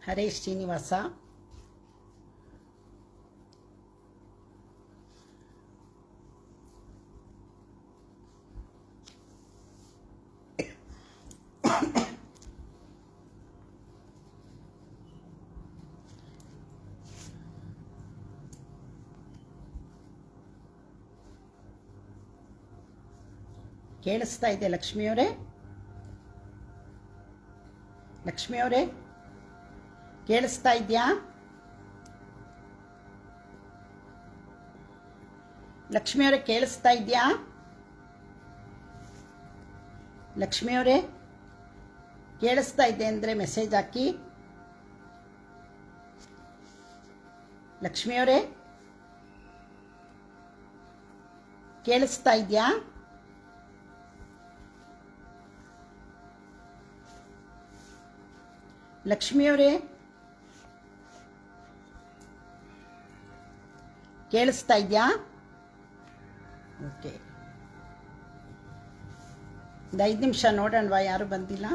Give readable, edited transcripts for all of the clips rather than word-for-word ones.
ಹರೇ ಶ್ರೀನಿವಾಸ. ಕೇಳಿಸ್ತಾ ಇದೆ ಲಕ್ಷ್ಮಿಯವರೇ? ಲಕ್ಷ್ಮಿಯವರೇ ಕೇಳಿಸ್ತಾ ಇದೆಯಾ? ಲಕ್ಷ್ಮಿಯವರೇ ಕೇಳಿಸ್ತಾ ಇದೆಯಾ? ಲಕ್ಷ್ಮಿಯವರೇ ಕೇಳಿಸ್ತಾ ಇದೆ ಅಂದರೆ ಮೆಸೇಜ್ ಹಾಕಿ. ಲಕ್ಷ್ಮಿಯವರೇ ಕೇಳಿಸ್ತಾ ಇದೆಯಾ? ಲಕ್ಷ್ಮಿಯವರೇ ಕೇಳಿಸ್ತಾ ಇದೆಯಾ? ಓಕೆ, ಒಂದು 5 ನಿಮಿಷ ನೋಡೋಣವಾ, ಯಾರು ಬಂದಿಲ್ಲ.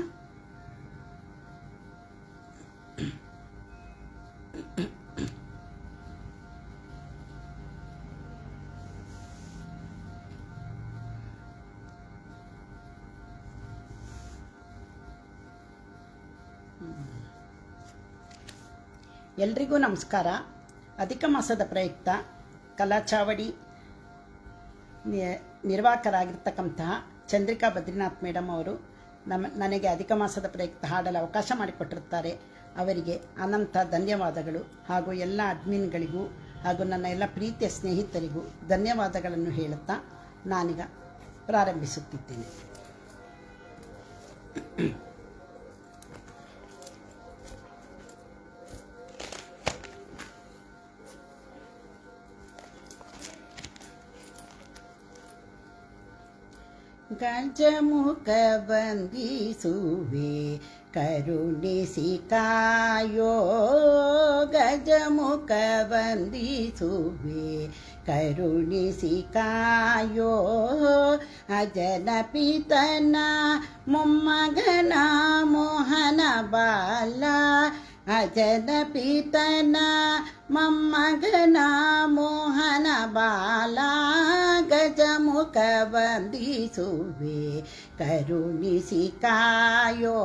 ಎಲ್ರಿಗೂ ನಮಸ್ಕಾರ. ಅಧಿಕ ಮಾಸದ ಪ್ರಯುಕ್ತ ಕಲಾಚಾವಡಿ ನಿರ್ವಾಹಕರಾಗಿರ್ತಕ್ಕಂತಹ ಚಂದ್ರಿಕಾ ಬದ್ರಿನಾಥ್ ಮೇಡಮ್ ಅವರು ನನಗೆ ಅಧಿಕ ಮಾಸದ ಪ್ರಯುಕ್ತ ಹಾಡಲು ಅವಕಾಶ ಮಾಡಿಕೊಟ್ಟಿರುತ್ತಾರೆ. ಅವರಿಗೆ ಅನಂತ ಧನ್ಯವಾದಗಳು. ಹಾಗೂ ಎಲ್ಲ ಅಡ್ಮಿನ್ಗಳಿಗೂ ಹಾಗೂ ನನ್ನ ಎಲ್ಲ ಪ್ರೀತಿಯ ಸ್ನೇಹಿತರಿಗೂ ಧನ್ಯವಾದಗಳನ್ನು ಹೇಳುತ್ತಾ ನಾನೀಗ ಪ್ರಾರಂಭಿಸುತ್ತಿದ್ದೇನೆ. ಗಜಮುಖ ವಂದಿಸುವೆ ಕರುಣಿಸಿ ಕಾಯೋ, ಗಜಮುಖ ವಂದಿಸುವೆ ಕರುಣಿಸಿ ಕಾಯೋ, ಅಜನ ಪಿತನ ಮೊಮ್ಮಗನ ಮೋಹನ ಬಾಲ, ಅಜನ ಪಿತನ ಮೊಮ್ಮಗನ ಮೋಹನ ಬಾಲ, ಗಜಮುಖ ವಂದಿಸುವೆ ಕರುಣಿಸಿ ಕಾಯೋ,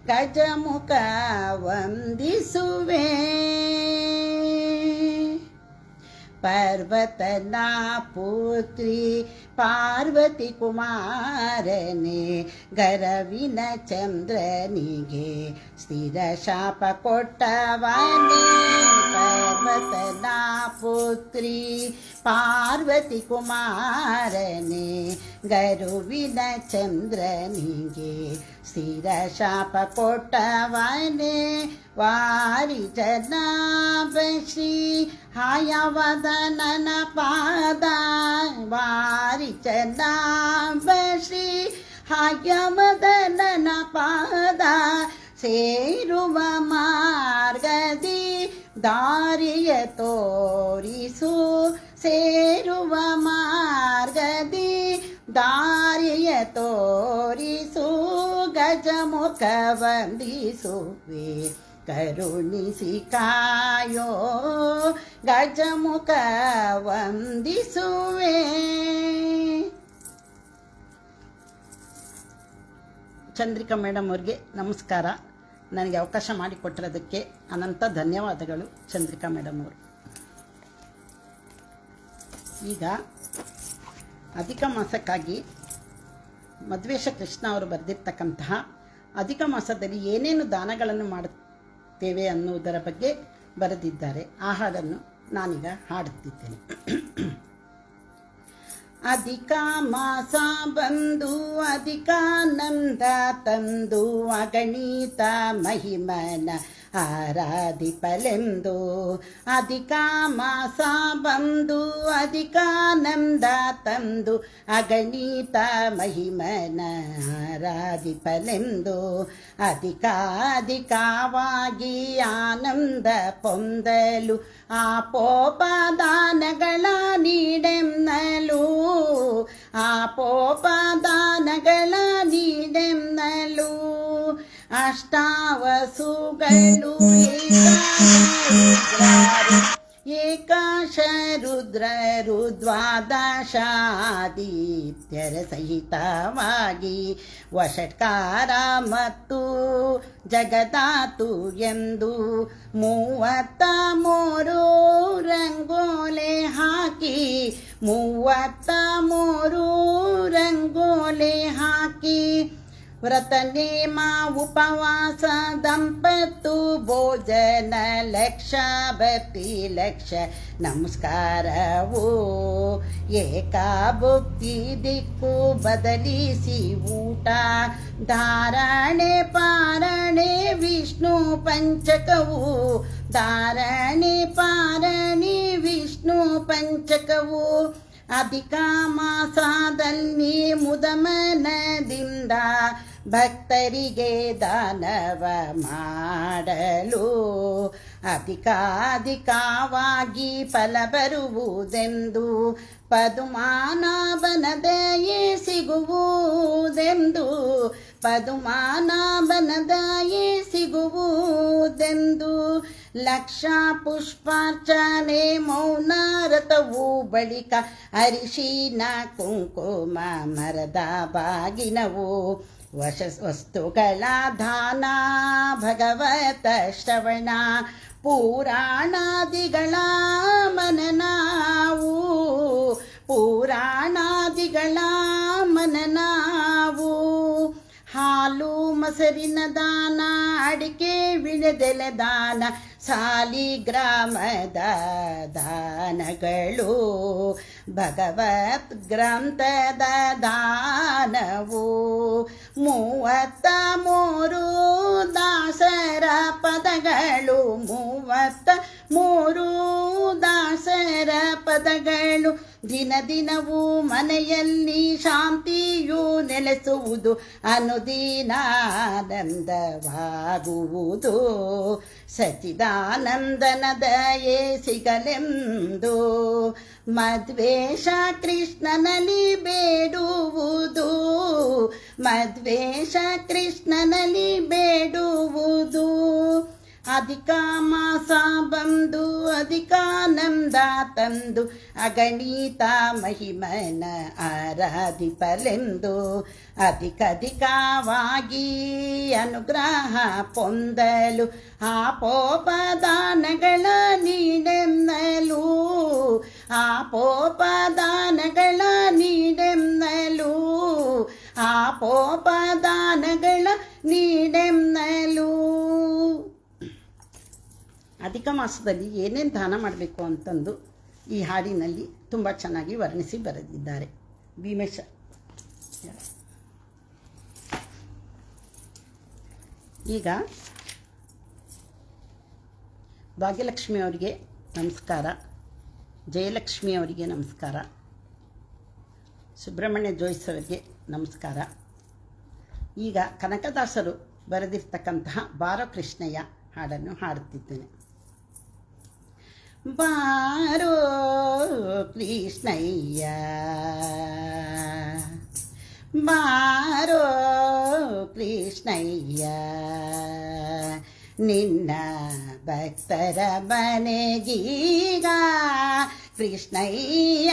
ಗಜಮುಖ ವಂದಿಸುವೆ. ಪರ್ವತನ ಪುತ್ರಿ ಪಾರ್ವತಿ ಕುಮಾರನೆ, ಗರವಿನ ಚಂದ್ರನಿಗೆ ಸ್ಥಿರ ಶಾಪ ಕೊಟ್ಟವನೇ. ಪರ್ವತನ ಪುತ್ರಿ ಪಾರ್ವತಿ ಕುಮಾರನೆ, ಗರುವಿನ ಚಂದ್ರನಿಗೆ ಸ್ಥಿರ ಶಾಪ ಕೊಟ್ಟವನೇ. ವಾರಿ ಜನಾಭ ಶ್ರೀ ಹಾಯವದನನ ಪಾದ, ವಾರಿ ಜನಾಭ ಶ್ರೀ ಹಾಯವದನನ ಪಾದ, ಸೇರುವ ಮಾರ್ಗದಿ ದಾರಿಯ ತೋರಿಸು, ಸೇರುವ ಮಾರ್ಗದಿ ದಾರಿಯ ತೋರಿಸು, ಗಜಮುಖ ವಂದಿಸುವೆ ಕರುಣಿಸಿ ಕಾಯೋ, ಗಜಮುಖ ವಂದಿಸುವೆ. ಚಂದ್ರಿಕಾ ಮೇಡಮ್ ಅವ್ರಿಗೆ ನಮಸ್ಕಾರ. ನನಗೆ ಅವಕಾಶ ಮಾಡಿಕೊಟ್ಟಿರೋದಕ್ಕೆ ಅನಂತ ಧನ್ಯವಾದಗಳು ಚಂದ್ರಿಕಾ ಮೇಡಮ್ ಅವರು. ಈಗ ಅಧಿಕ ಮಾಸಕ್ಕಾಗಿ ಮಧ್ವೇಶ ಕೃಷ್ಣ ಅವರು ಬರೆದಿರ್ತಕ್ಕಂತಹ ಅಧಿಕ ಮಾಸದಲ್ಲಿ ಏನೇನು ದಾನಗಳನ್ನು ಮಾಡುತ್ತೇವೆ ಅನ್ನುವುದರ ಬಗ್ಗೆ ಬರೆದಿದ್ದಾರೆ. ಆ ಹಾಡನ್ನು ನಾನೀಗ ಹಾಡುತ್ತಿದ್ದೇನೆ. ಅಧಿಕ ಮಾಸ ಬಂದು ಅಧಿಕಾನಂದ ತಂದು, ಅಗಣಿತ ಮಹಿಮನ ಆರಾಧಿಪಲೆಂದು. ಅಧಿಕ ಮಾಸ ಬಂದು ಅಧಿಕಾನಂದ ತಂದು, ಅಗಣಿತ ಮಹಿಮನ ಆರಾಧಿಪಲೆಂದು. ಅಧಿಕಾಧಿಕವಾಗಿ ಆನಂದ ಪೊಂದಲು ಆಪೋಪದಾನಗಳ ನೀಡೆನ್ನಲು, ಆಪೋಪದಾನಗಳ ನೀಡೆನ್ನಲು. ಅಷ್ಟಾವಸುಗಳು ಏಕಾಶ ರುದ್ರರು ದ್ವಾದಶಾದಿತ್ಯರ ಸಹಿತವಾಗಿ ವಷಟ್ಕಾರ ಮತ್ತು ಜಗದಾತು ಎಂದು 33 ರಂಗೋಲೆ ಹಾಕಿ 33 ರಂಗೋಲೆ ಹಾಕಿ ವ್ರತನೇಮ ಉಪವಾಸ ದಂಪತ್ತು ಭೋಜನ ಲಕ್ಷ ಭಕ್ತಿ ಲಕ್ಷ ನಮಸ್ಕಾರವು ಏಕಾಭುಕ್ತಿ ದಿಕ್ಕು ಬದಲಿಸಿ ಊಟ ಧಾರಣೆ ಪಾರಣೆ ವಿಷ್ಣು ಪಂಚಕವು ಧಾರಣೆ ಪಾರಣೆ ವಿಷ್ಣು ಪಂಚಕವು ಅಧಿಕ ಮಾಸದಲ್ಲಿ ಮುದಮನದಿಂದ ಭಕ್ತರಿಗೆ ದಾನವ ಮಾಡಲು ಅಧಿಕಾಧಿಕವಾಗಿ ಫಲ ಬರುವುದೆಂದು ಪದುಮಾನಾಭನ ದಯೆ ಸಿಗುವುದೆಂದು ಪದುಮಾನಾಭನ ದಯೆ ಸಿಗುವುದೆಂದು ಲಕ್ಷ ಪುಷ್ಪಾರ್ಚನೆ ಮೌನ ರಥವು ಬಳಿಕ ಅರಿಶಿನ ಕುಂಕುಮ ಮರದ ಬಾಗಿನವು ವಸ್ತುಗಳ ದಾನ ಭಗವತ ಶ್ರವಣ ಪುರಾಣಾದಿಗಳ ಮನನಾವು ಪುರಾಣಾದಿಗಳ ಮನನಾವು ಹಾಲು ಮೊಸರಿನ ದಾನ ಅಡಿಕೆ ವಿಳೆದೆಲೆ ದಾನ ಸಾಲಿಗ್ರಾಮದ ದಾನಗಳು ಭಗವತ್ ಗ್ರಂಥದ ದಾನವು 33 ದಾಸರ ಪದಗಳು 33 ದಾಸರ ಪದಗಳು ದಿನ ದಿನವೂ ಮನೆಯಲ್ಲಿ ಶಾಂತಿಯು ನೆಲೆಸುವುದು ಅನುದಿನಾನಂದವಾಗುವುದು ಸಚಿದಾನಂದನ ದಯೆ ಸಿಗಲೆಂದು ಮದ್ವೇಷ ಕೃಷ್ಣನಲ್ಲಿ ಬೇಡುವುದು ಮದ್ವೇಷ ಕೃಷ್ಣನಲ್ಲಿ ಬೇಡುವುದು ಅಧಿಕ ಮಾಸ ಬಂದು ಅಧಿಕಾನಂದ ತಂದು ಅಗಣಿತ ಮಹಿಮನ ಆರಾಧಿಪಲೆಂದು ಅಧಿಕವಾಗಿ ಅನುಗ್ರಹ ಪೊಂದಲು ಆಪೋಪದಾನಗಳ ನೀಡೆನ್ನಲು ಆಪೋಪದಾನಗಳ ನೀಡೆನ್ನಲು ಆಪೋಪದಾನಗಳ ನೀಡೆನ್ನಲು ಅಧಿಕ ಮಾಸದಲ್ಲಿ ಏನೇನು ದಾನ ಮಾಡಬೇಕು ಅಂತಂದು ಈ ಹಾಡಿನಲ್ಲಿ ತುಂಬ ಚೆನ್ನಾಗಿ ವರ್ಣಿಸಿ ಬರೆದಿದ್ದಾರೆ ಭೀಮೇಶ. ಈಗ ಭಾಗ್ಯಲಕ್ಷ್ಮಿ ಅವರಿಗೆ ನಮಸ್ಕಾರ, ಜಯಲಕ್ಷ್ಮಿ ಅವರಿಗೆ ನಮಸ್ಕಾರ, ಸುಬ್ರಹ್ಮಣ್ಯ ಜೋಯ್ಸ್ ಅವರಿಗೆ ನಮಸ್ಕಾರ. ಈಗ ಕನಕದಾಸರು ಬರೆದಿರ್ತಕ್ಕಂತಹ ಬಾರೋ ಕೃಷ್ಣಯ್ಯ ಹಾಡನ್ನು ಹಾಡುತ್ತಿದ್ದೇನೆ. ಬಾರೋ ಕೃಷ್ಣಯ್ಯ ಬಾರೋ ಕೃಷ್ಣಯ್ಯ ನಿನ್ನ ಭಕ್ತರ ಮನೆಗೀಗ ಕೃಷ್ಣಯ್ಯ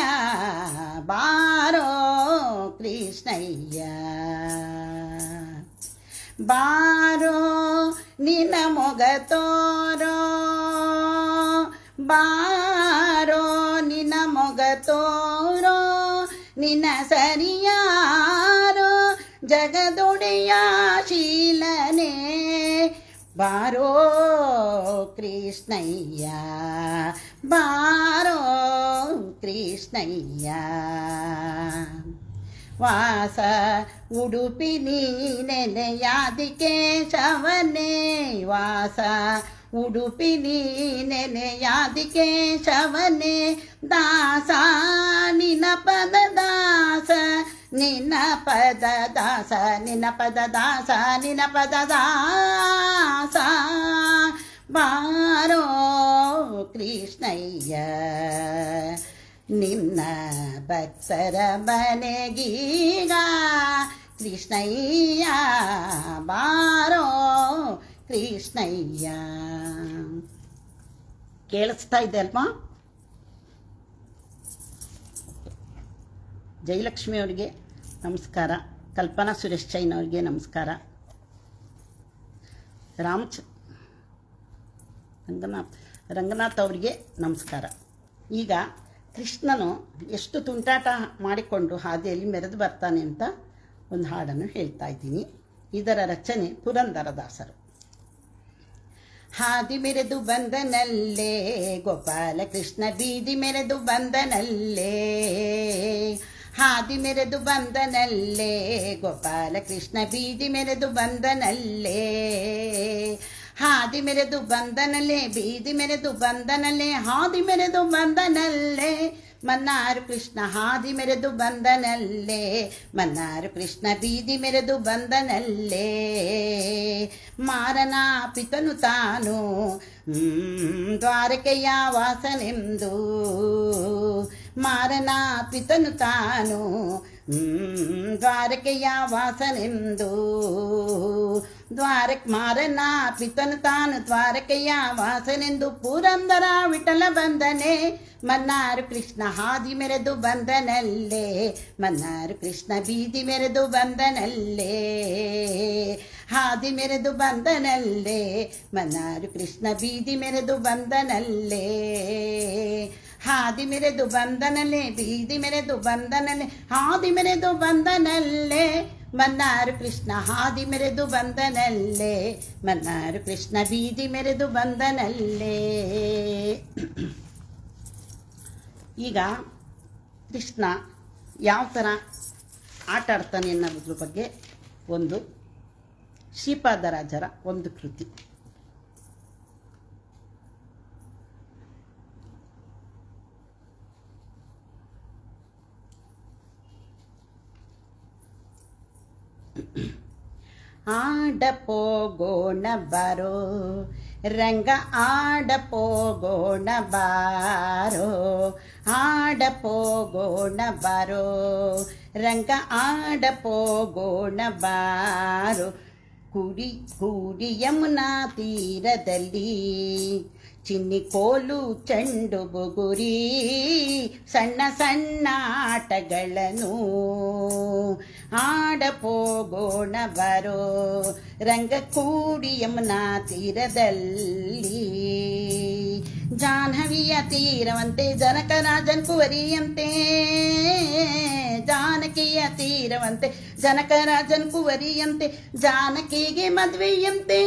ಬಾರೋ ಕೃಷ್ಣಯ್ಯ ಬಾರೋ ನಿನ್ನ ಮೊಗ ತೋರೋ ಬಾರೋ ನಿನ್ನ ಮೊಗ ತೋರೋ ನಿನ್ನ ಸರಿಯಾರೋ ಜಗದೊಡೆಯ ಶೀಲನೆ ಬಾರೋ ಕೃಷ್ಣಯ್ಯ ಬಾರೋ ಕೃಷ್ಣಯ್ಯ ವಾಸ ಉಡುಪಿ ನೀನೆನೆಯಾದಿ ಕೇಶವನೇ ವಾಸ ಉಡುಪಿ ನೀನೆನೆಯಾದಿ ಕೇಶವನೇ ದಾಸ ನಿನ್ನ ಪದ ದಾಸ ನಿನ್ನ ಪದ ದಾಸ ನಿನ್ನ ಪದ ದಾಸ ನಿನ್ನ ಪದ ದಾಸ ಬಾರೋ ಕೃಷ್ಣಯ್ಯ ನಿನ್ನ ಭಕ್ತರ ಮನೆಗೀಗ ಕೃಷ್ಣಯ್ಯ ಬಾರೋ ಕೃಷ್ಣಯ್ಯ. ಕೇಳಿಸ್ತಾ ಇದೆ ಅಲ್ವಾ? ಜಯಲಕ್ಷ್ಮಿ ಅವರಿಗೆ ನಮಸ್ಕಾರ, ಕಲ್ಪನಾ ಸುರೇಶ್ ಚೈನ್ ಅವರಿಗೆ ನಮಸ್ಕಾರ, ರಂಗನಾಥ್ ಅವರಿಗೆ ನಮಸ್ಕಾರ. ಈಗ ಕೃಷ್ಣನು ಎಷ್ಟು ತುಂಟಾಟ ಮಾಡಿಕೊಂಡು ಹಾದಿಯಲ್ಲಿ ಮೆರೆದು ಬರ್ತಾನೆ ಅಂತ ಒಂದು ಹಾಡನ್ನು ಹೇಳ್ತಾ ಇದ್ದೀನಿ. ಇದರ ರಚನೆ ಪುರಂದರದಾಸರು. ಹಾದಿ ಮೆರೆದು ಬಂದನಲ್ಲೇ ಗೋಪಾಲ ಕೃಷ್ಣ ಬೀದಿ ಮೆರೆದು ಬಂದನಲ್ಲೇ, ಹಾದಿ ಮೆರೆದು ಬಂದನಲ್ಲೇ ಗೋಪಾಲ ಕೃಷ್ಣ ಬೀದಿ ಮೆರೆದು ಬಂದನಲ್ಲೇ, ಹಾದಿ ಮೆರೆದು ಬಂದನಲ್ಲೇ ಬೀದಿ ಮೆರೆದು ಬಂದನಲ್ಲೇ, ಹಾದಿ ಮೆರೆದು ಬಂದನಲ್ಲೇ ಮನ್ನಾರು ಕೃಷ್ಣ ಹಾದಿ ಮೆರೆದು ಬಂದನಲ್ಲೇ, ಮನ್ನಾರು ಕೃಷ್ಣ ಬೀದಿ ಮೆರೆದು ಬಂದನಲ್ಲೇ. ಮಾರನ ಪಿತನು ತಾನು ದ್ವಾರಕೆಯ ವಾಸನೆಂದು, ಮಾರನ ಪಿತನು ತಾನು ದ್ವಾರಕೆಯ ವಾಸನೆಂದು, ಮಾರನ ಪಿತನು ತಾನು ದ್ವಾರಕೆಯ ವಾಸನೆಂದು, ಪುರಂದರ ವಿಠಲ ಬಂದನೆ ಮನ್ನಾರು ಕೃಷ್ಣ ಹಾದಿ ಮೆರೆದು ಬಂದನಲ್ಲೇ, ಮನ್ನಾರು ಕೃಷ್ಣ ಬೀದಿ ಮೆರೆದು ಬಂದನಲ್ಲೇ, ಹಾದಿ ಮೆರೆದು ಬಂದನಲ್ಲೇ ಮನ್ನಾರು ಕೃಷ್ಣ ಬೀದಿ ಮೆರೆದು ಬಂದನಲ್ಲೇ, ಹಾದಿ ಮೆರೆದು ಬಂದನಲ್ಲೇ ಬೀದಿ ಮೆರೆದು ಬಂದನಲ್ಲೇ, ಹಾದಿ ಮೆರೆದು ಬಂದನಲ್ಲೇ ಮನ್ನಾರು ಕೃಷ್ಣ ಹಾದಿ ಮೆರೆದು ಬಂದನಲ್ಲೇ, ಮನ್ನಾರು ಕೃಷ್ಣ ಬೀದಿ ಮೆರೆದು ಬಂದನಲ್ಲೇ. ಈಗ ಕೃಷ್ಣ ಯಾವ ಥರ ಆಟ ಆಡ್ತಾನೆ ಅನ್ನೋದ್ರ ಬಗ್ಗೆ ಒಂದು ಶ್ರೀಪಾದರಾಜರ ಒಂದು ಕೃತಿ. ಆಡಪೋಗೋಣ ಬಾರೋ ರಂಗ ಆಡಪೋಗೋಣ ಬಾರೋ, ಆಡಪೋಗೋಣ ಬಾರೋ ರಂಗ ಆಡಪೋಗೋಣ ಬಾರೋ, ಕೂಡಿ ಯಮುನಾ ತೀರದಲ್ಲಿ ಚಿನ್ನಿ ಕೋಲು ಚೆಂಡು ಬುಗುರಿ ಸಣ್ಣ ಸಣ್ಣ ಆಟಗಳನ್ನು ಆಡಪೋಗೋಣ ಬರೋ ರಂಗ ಕೂಡಿ ಯಮುನಾ ತೀರದಲ್ಲಿ. ಜಾಹ್ನವಿಯ ತೀರವಂತೆ ಜನಕರಾಜನ್ ಕುವರಿಯಂತೆ, ಜಾನಕಿಯ ತೀರವಂತೆ ಜನಕರಾಜನ್ ಕುವರಿಯಂತೆ, ಜಾನಕಿಗೆ ಮದುವೆಯಂತೆ,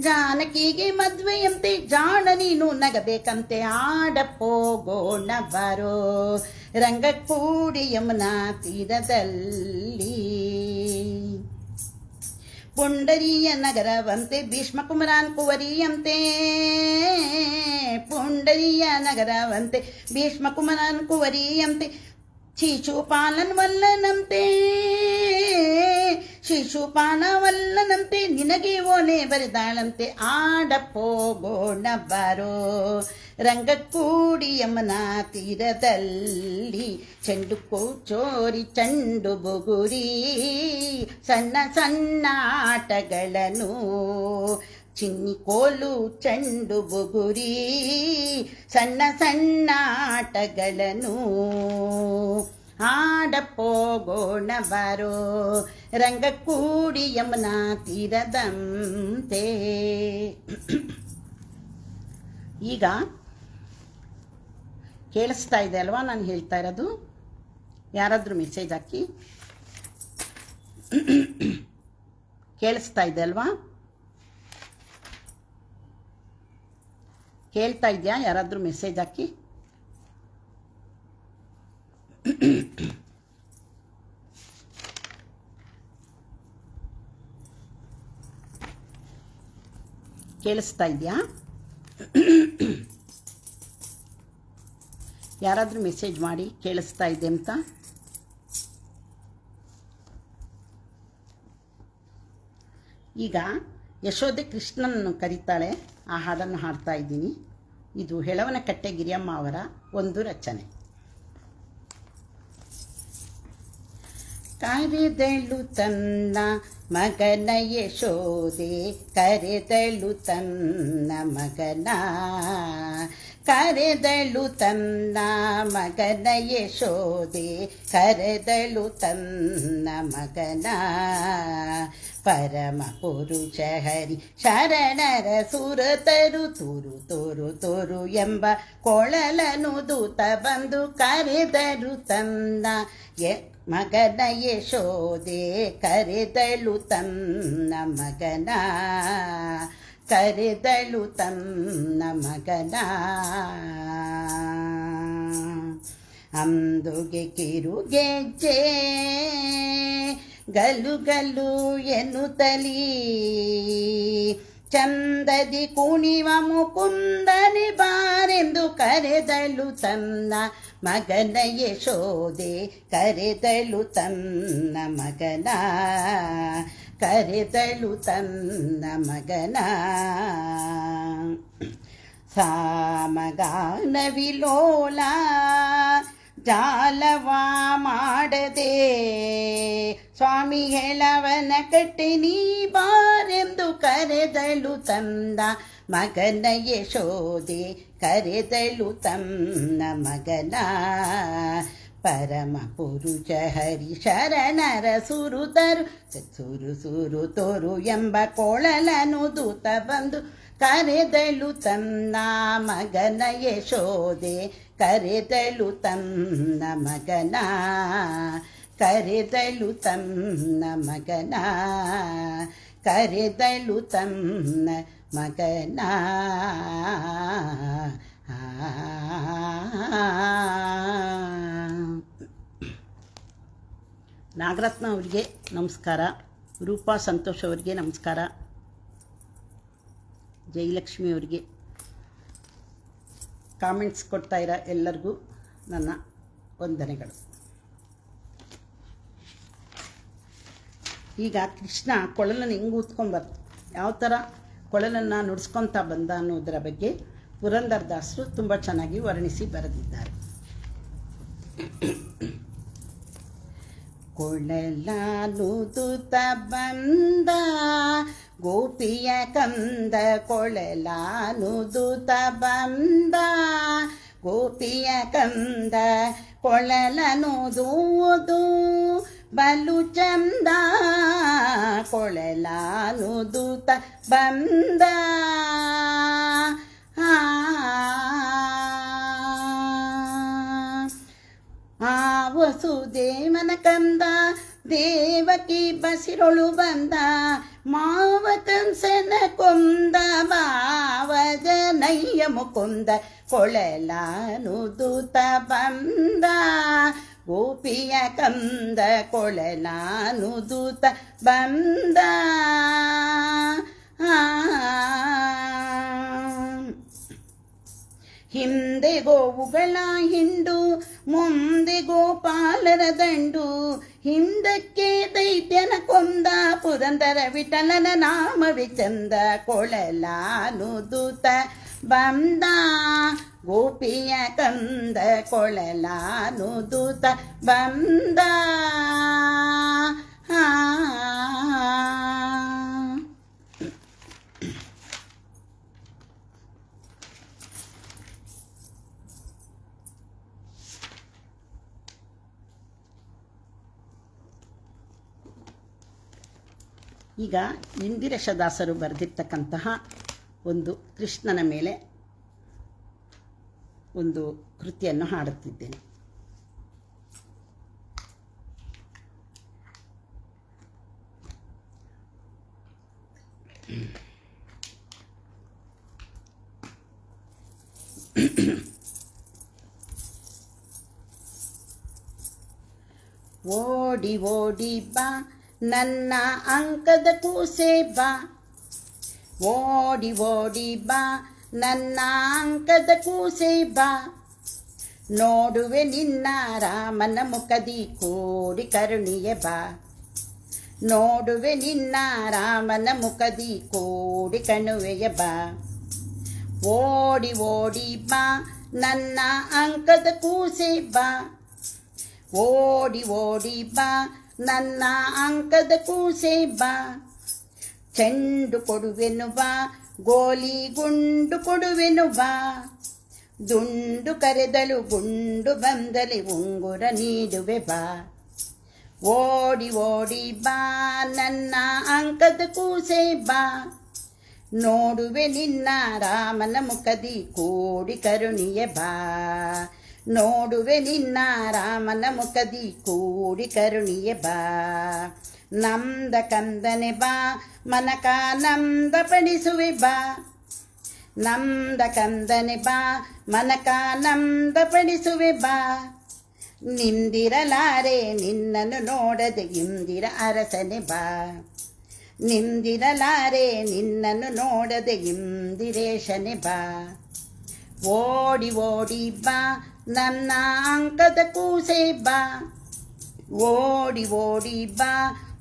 ಜಾನಕಿಗೆ ಮದುವೆಯಂತೆ ಜಾಣ ನೀನು ನಗಬೇಕಂತೆ. ಆಡಪೋಗೋಣ ಬರೋ ರಂಗ ಕೂಡಿ ಯಮುನಾ ತೀರದಲ್ಲಿ. ಪುಂಡರಿಯ ನಗರವಂತೆ ಭೀಷ್ಮ ಕುಮರಾನ್ ಕುವರಿಯಂತೆ, ಪುಂಡರಿಯ ನಗರವಂತೆ ಭೀಷ್ಮ ಕುಮರಾನ್ ಕುವರಿಯಂತೆ, ಶಿಶುಪಾಲನ್ ವಲ್ಲನಂತೆ, ಶಿಶುಪಾಲವಲ್ಲನಂತೆ ನಿನಗೆ ಓಲೆ ಬರೆದಾಳಂತೆ. ಆಡಪೋಗೋಣ ಬಾರೋ ರಂಗ ಕೂಡಿ ಯಮುನಾ ತೀರದಲ್ಲಿ, ಚೆಂಡು ಚೋರಿ ಚೆಂಡು ಬುಗುರಿ ಸಣ್ಣ ಸಣ್ಣ ಆಟಗಳನ್ನು, ಚಿನ್ನಿ ಕೋಲು ಚೆಂಡು ಬುಗುರಿ ಸಣ್ಣ ಸಣ್ಣ ಆಟಗಳನ್ನು ಆಡಪೋಗೋಣ ಬಾರೋ ರಂಗ ಕೂಡಿ ಯಮುನಾ ತೀರದಂತೆ. ಈಗ ಕೇಳಿಸ್ತಾ ಇದೆ ಅಲ್ವಾ ನಾನು ಹೇಳ್ತಾ ಇರೋದು? ಯಾರಾದರೂ ಮೆಸೇಜ್ ಹಾಕಿ. ಕೇಳಿಸ್ತಾ ಇದೆ ಅಲ್ವಾ? ಕೇಳ್ತಾ ಇದೆಯಾ? ಯಾರಾದರೂ ಮೆಸೇಜ್ ಹಾಕಿ. ಕೇಳಿಸ್ತಾ ಇದೆಯಾ? ಯಾರಾದರೂ ಮೆಸೇಜ್ ಮಾಡಿ ಕೇಳಿಸ್ತಾ ಇದೆ ಅಂತ. ಈಗ ಯಶೋದೆ ಕೃಷ್ಣನನ್ನು ಕರೀತಾಳೆ, ಆ ಹಾಡನ್ನು ಹಾಡ್ತಾ ಇದ್ದೀನಿ. ಇದು ಹೆಳವನಕಟ್ಟೆ ಗಿರಿಯಮ್ಮ ಅವರ ಒಂದು ರಚನೆ. ಕರೆದಳು ತನ್ನ ಮಗನ ಯಶೋದೆ, ಕರೆದಳು ತನ್ನ ಮಗನ, ಕರೆದಳು ತನ್ನ ಮಗನ ಯಶೋದೆ, ಕರೆದಳು ತನ್ನ ಮಗನ. ಪರಮ ಪುರುಷ ಹರಿ ಶರಣರ ಸುರತರು ತುರು ತುರು ತುರು ಎಂಬ ಕೊಳಲನು ದೂತ ಬಂದು ಕರೆದರು ತನ್ನ ಮಗನ ಯಶೋದೆ, ಕರೆದಳು ತನ್ನ ಮಗನ, ಕರೆದಳು ತನ್ನ ಮಗನ. ಅಂದುಗೆ ಕಿರುಗೆಜ್ಜೆ ಗಲು ಗಲು ಎನ್ನುತ್ತಲೀ ಚಂದದಿ ಕುಣಿವ ಮುಕುಂದನೆ ಬಾರೆಂದು ಕರೆದಳು ತನ್ನ ಮಗನ ಯಶೋದೆ, ಕರೆದಳು ತನ್ನ ಮಗನ, ಕರೆದಳು ತನ್ನ ಮಗನ. ಸಾಮಗಾನ ವಿಲೋಲ ಜಾಲವ ಮಾಡದೆ ಸ್ವಾಮಿ ಹೇಳವನ ಕಟ್ಟಿ ನೀ ಬಾರೆಂದು ಕರೆದಳು ತನ್ನ ಮಗನ ಯಶೋದೆ, ಕರೆದಳು ತನ್ನ ಮಗನ. ಪರಮ ಪುರುಷ ಹರಿ ಶರಣರ ಸುರುತರು ಸುರು ಸುರು ತೋರು ಎಂಬ ಕೊಳಲನು ದೂತ ಬಂದು ಕರೆದಳು ತನ್ನ ಮಗನ ಯಶೋದೆ, ಕರೆದಳು ತನ್ನ ಮಗನ, ಕರೆದಳು ತನ್ನ ಮಗನ, ಕರೆದಳು ತನ್ನ ಮಗನ. ನಾಗರತ್ನ ಅವರಿಗೆ ನಮಸ್ಕಾರ, ರೂಪಾ ಸಂತೋಷ್ ಅವರಿಗೆ ನಮಸ್ಕಾರ, ಜಯಲಕ್ಷ್ಮಿ ಅವರಿಗೆ ಕಾಮೆಂಟ್ಸ್ ಕೊಡ್ತಾ ಇರೋ ಎಲ್ಲರಿಗೂ ನನ್ನ ವಂದನೆಗಳು. ಈಗ ಕೃಷ್ಣ ಕೊಳಲನ್ನು ಹೆಂಗೆ ಊದ್ಕೊಂಬರ್ತು, ಯಾವ ಥರ ಕೊಳಲನ್ನು ನುಡಿಸ್ಕೊತಾ ಬಂದ ಅನ್ನೋದರ ಬಗ್ಗೆ ಪುರಂದರದಾಸರು ತುಂಬ ಚೆನ್ನಾಗಿ ವರ್ಣಿಸಿ ಬರೆದಿದ್ದಾರೆ. ಕೊಳಲಾನುದುತ ಬಂದ ಗೋಪಿಯ ಕಂದ, ಕೊಳಲಾನುದುತ ಬಂದ ಗೋಪಿಯ ಕಂದ, ಕೊಳಲನುದುವುದು ಬಲು ಚಂದ, ಕೊಳಲಾನುದುತ ಬಂದ. ವಸುದೇವನ ಕಂದ ದೇವಕಿ ಬಸಿರೊಳು ಬಂದ, ಮಾವ ಕಂಸನ ಕೊಂದ ಭಾವಜನಯ್ಯ ಮುಕುಂದ, ಕೊಳಲಾನುದುತ ಬಂದ ಗೋಪಿಯ ಕಂದ, ಕೊಳಲಾನುದುತ ಬಂದ. ಹಿಂದೆ ಗೋವುಗಳ ಹಿಂಡು ಮುಂದೆ ಗೋಪಾಲರ ದಂಡು, ಹಿಂದಕ್ಕೆ ದೈತ್ಯನ ಕೊಂದ ಪುರಂದರ ವಿಠಲನ ನಾಮವೇ ಚಂದ, ಕೊಳಲಾನುದುತ ಬಂದ ಗೋಪಿಯ ಕಂದ, ಕೊಳಲಾನುದುತ ಬಂದ. ಈಗ ಇಂದಿರೇಶದಾಸರು ಬರೆದಿರ್ತಕ್ಕಂತಹ ಒಂದು ಕೃಷ್ಣನ ಮೇಲೆ ಒಂದು ಕೃತಿಯನ್ನು ಹಾಡುತ್ತಿದ್ದೇನೆ. ಓಡಿ ಓಡಿ ಬಾ ನನ್ನ ಅಂಕದ ಕೂಸೆ ಬಾ, ಓಡಿ ಓಡಿ ಬಾ ನನ್ನ ಅಂಕದ ಕೂಸೆ ಬಾ, ನೋಡುವೆ ನಿನ್ನ ರಾಮನ ಮುಖದಿ ಕೋಡಿ ಕರುಣಿಯ ಬಾ, ನೋಡುವೆ ನಿನ್ನ ರಾಮನ ಮುಖದಿ ಕೋಡಿ ಕಣುವೆಯ ಬಾ. ಓಡಿ ಓಡಿ ಬಾ ನನ್ನ ಅಂಕದ ಕೂಸೆ ಬಾ, ಓಡಿ ಓಡಿ ಬಾ ನನ್ನ ಅಂಕದ ಕೂಸೆ ಬಾ, ಚೆಂಡು ಕೊಡುವೆನು ಬಾ, ಗೋಲಿ ಗುಂಡು ಕೊಡುವೆನು ಬಾ, ದುಂಡು ಕರೆದಳು ಗುಂಡು ಬಂದಲೆ ಉಂಗುರ ನೀಡುವೆ ಬಾ, ಓಡಿ ಓಡಿ ಬಾ ನನ್ನ ಅಂಕದ ಕೂಸೆ ಬಾ, ನೋಡುವೆ ನಿನ್ನ ರಾಮನ ಮುಖದಿ ಕೂಡಿ ಕರುಣಿಯ ಬಾ, ನೋಡುವೆ ನಿನ್ನ ರಾಮನ ಮುಖದಿ ಕೂಡಿ ಕರುಣಿಯ ಬಾ, ನಂದ ಕಂದನೆ ಬಾ ಮನಕ ನಂದ ಪಡಿಸುವೆ ಬಾ, ನಂದ ಕಂದನೆ ಬಾ ಮನಕ ನಂದ ಪಡಿಸುವೆ ಬಾ, ನಿಂದಿರಲಾರೆ ನಿನ್ನನ್ನು ನೋಡದೆ ಇಂದಿರ ಅರಸನೆ ಬಾ, ನಿಂದಿರಲಾರೆ ನಿನ್ನನ್ನು ನೋಡದೆ ಇಂದಿರೇಶನೆ ಬಾ, ಓಡಿ ಓಡಿ ಬಾ ನನ್ನ ಅಂಕದ ಕೂಸೆ ಬಾ, ಓಡಿ ಓಡಿ ಬಾ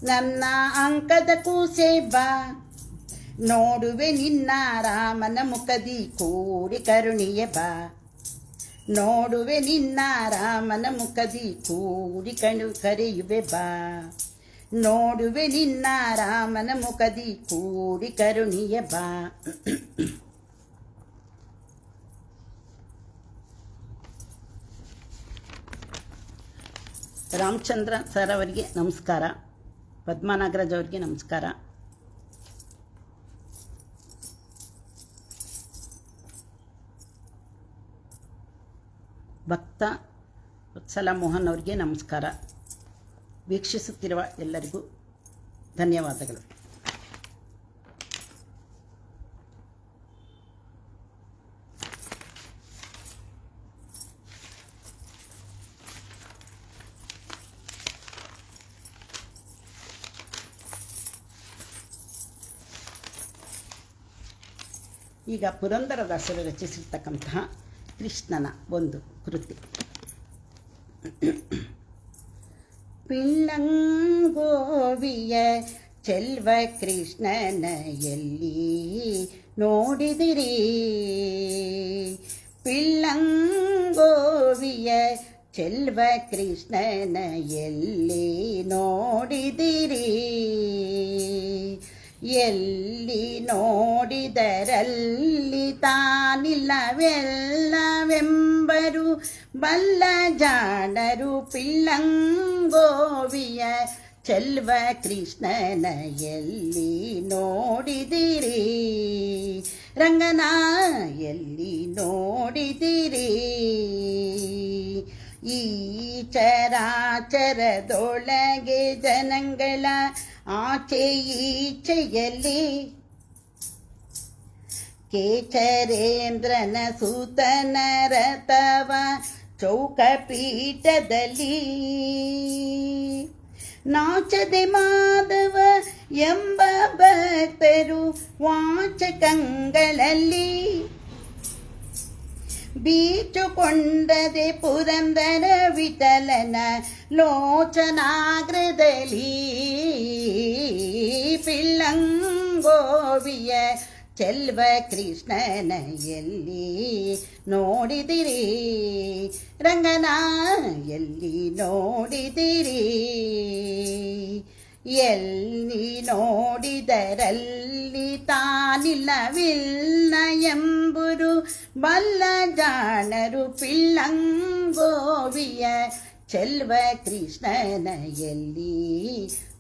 ನನ್ನ ಅಂಕದ ಕೂಸೆ ಬಾ, ನೋಡುವೆ ನಿನ್ನ ರಾಮನ ಮುಖದಿ ಕೂಡಿ ಕರುಣಿಯ ಬಾ, ನೋಡುವೆ ನಿನ್ನ ರಾಮನ ಮುಖದಿ ಕೂಡಿ ಕರೆಯುವೆ ಬಾ, ನೋಡುವೆ ನಿನ್ನ ರಾಮನ ಮುಖದಿ ಕೂಡಿ ಕರುಣಿಯ ಬಾ. ರಾಮಚಂದ್ರ ಸರ್ ಅವರಿಗೆ ನಮಸ್ಕಾರ, ಪದ್ಮಾ ನಾಗರಾಜ್ ಅವರಿಗೆ ನಮಸ್ಕಾರ. ಭಕ್ತ ವತ್ಸಲ ಮೋಹನ್ ಅವರಿಗೆ ನಮಸ್ಕಾರ. ವೀಕ್ಷಿಸುತ್ತಿರುವ ಎಲ್ಲರಿಗೂ ಧನ್ಯವಾದಗಳು. ಈಗ ಪುರಂದರದಾಸರು ರಚಿಸಿರ್ತಕ್ಕಂತಹ ಕೃಷ್ಣನ ಒಂದು ಕೃತಿ. ಪಿಳ್ಳಂಗೋವಿಯ ಚೆಲ್ವ ಕೃಷ್ಣನ ಎಲ್ಲಿ ನೋಡಿದಿರಿ, ಪಿಳ್ಳಂಗೋವಿಯ ಚೆಲ್ವ ಕೃಷ್ಣನ ಎಲ್ಲಿ ನೋಡಿದಿರಿ, ಎಲ್ಲಿ ನೋಡಿದರಲ್ಲಿ ತಾನಿಲ್ಲವೆಲ್ಲವೆಂಬರು ಬಲ್ಲ ಜಾಣರು, ಪಿಳ್ಳಂಗೋವಿಯ ಚೆಲ್ವ ಕೃಷ್ಣನ ಎಲ್ಲಿ ನೋಡಿದಿರಿ, ರಂಗನ ಎಲ್ಲಿ ನೋಡಿದಿರಿ, ಈ ಚರಾಚರದೊಳಗೆ ಜನಗಳ ಆಚೆ ಈಚೆಯಲ್ಲಿ ಕೇಚರೇಂದ್ರನ ಸೂತನ ರಥವ ಚೌಕಪೀಠದಲ್ಲಿ ನಾಚದೆ ಮಾಧವ ಎಂಬ ಭಕ್ತರು ವಾಚಕಗಳಲ್ಲಿ ಬೀಚುಕೊಂಡದೆ ಪುರಂದರ ವಿಠಲನ ಲೋಚನಾಗ್ರದಲ್ಲಿ, ಪಿಳ್ಳಂಗೋವಿಯ ಚೆಲ್ವ ಕೃಷ್ಣನ ಎಲ್ಲಿ ನೋಡಿದಿರಿ, ರಂಗನ ಎಲ್ಲಿ ನೋಡಿದಿರಿ, ಎಲ್ಲಿ ನೋಡಿದರಲ್ಲಿ ತಾನಿಲ್ಲವಿಲ್ಲ ಎಂಬುರು ಬಲ್ಲ ಜಾಣರು, ಪಿಳ್ಳಂಗೋವಿಯ ಚೆಲ್ವ ಕೃಷ್ಣನ ಎಲ್ಲಿ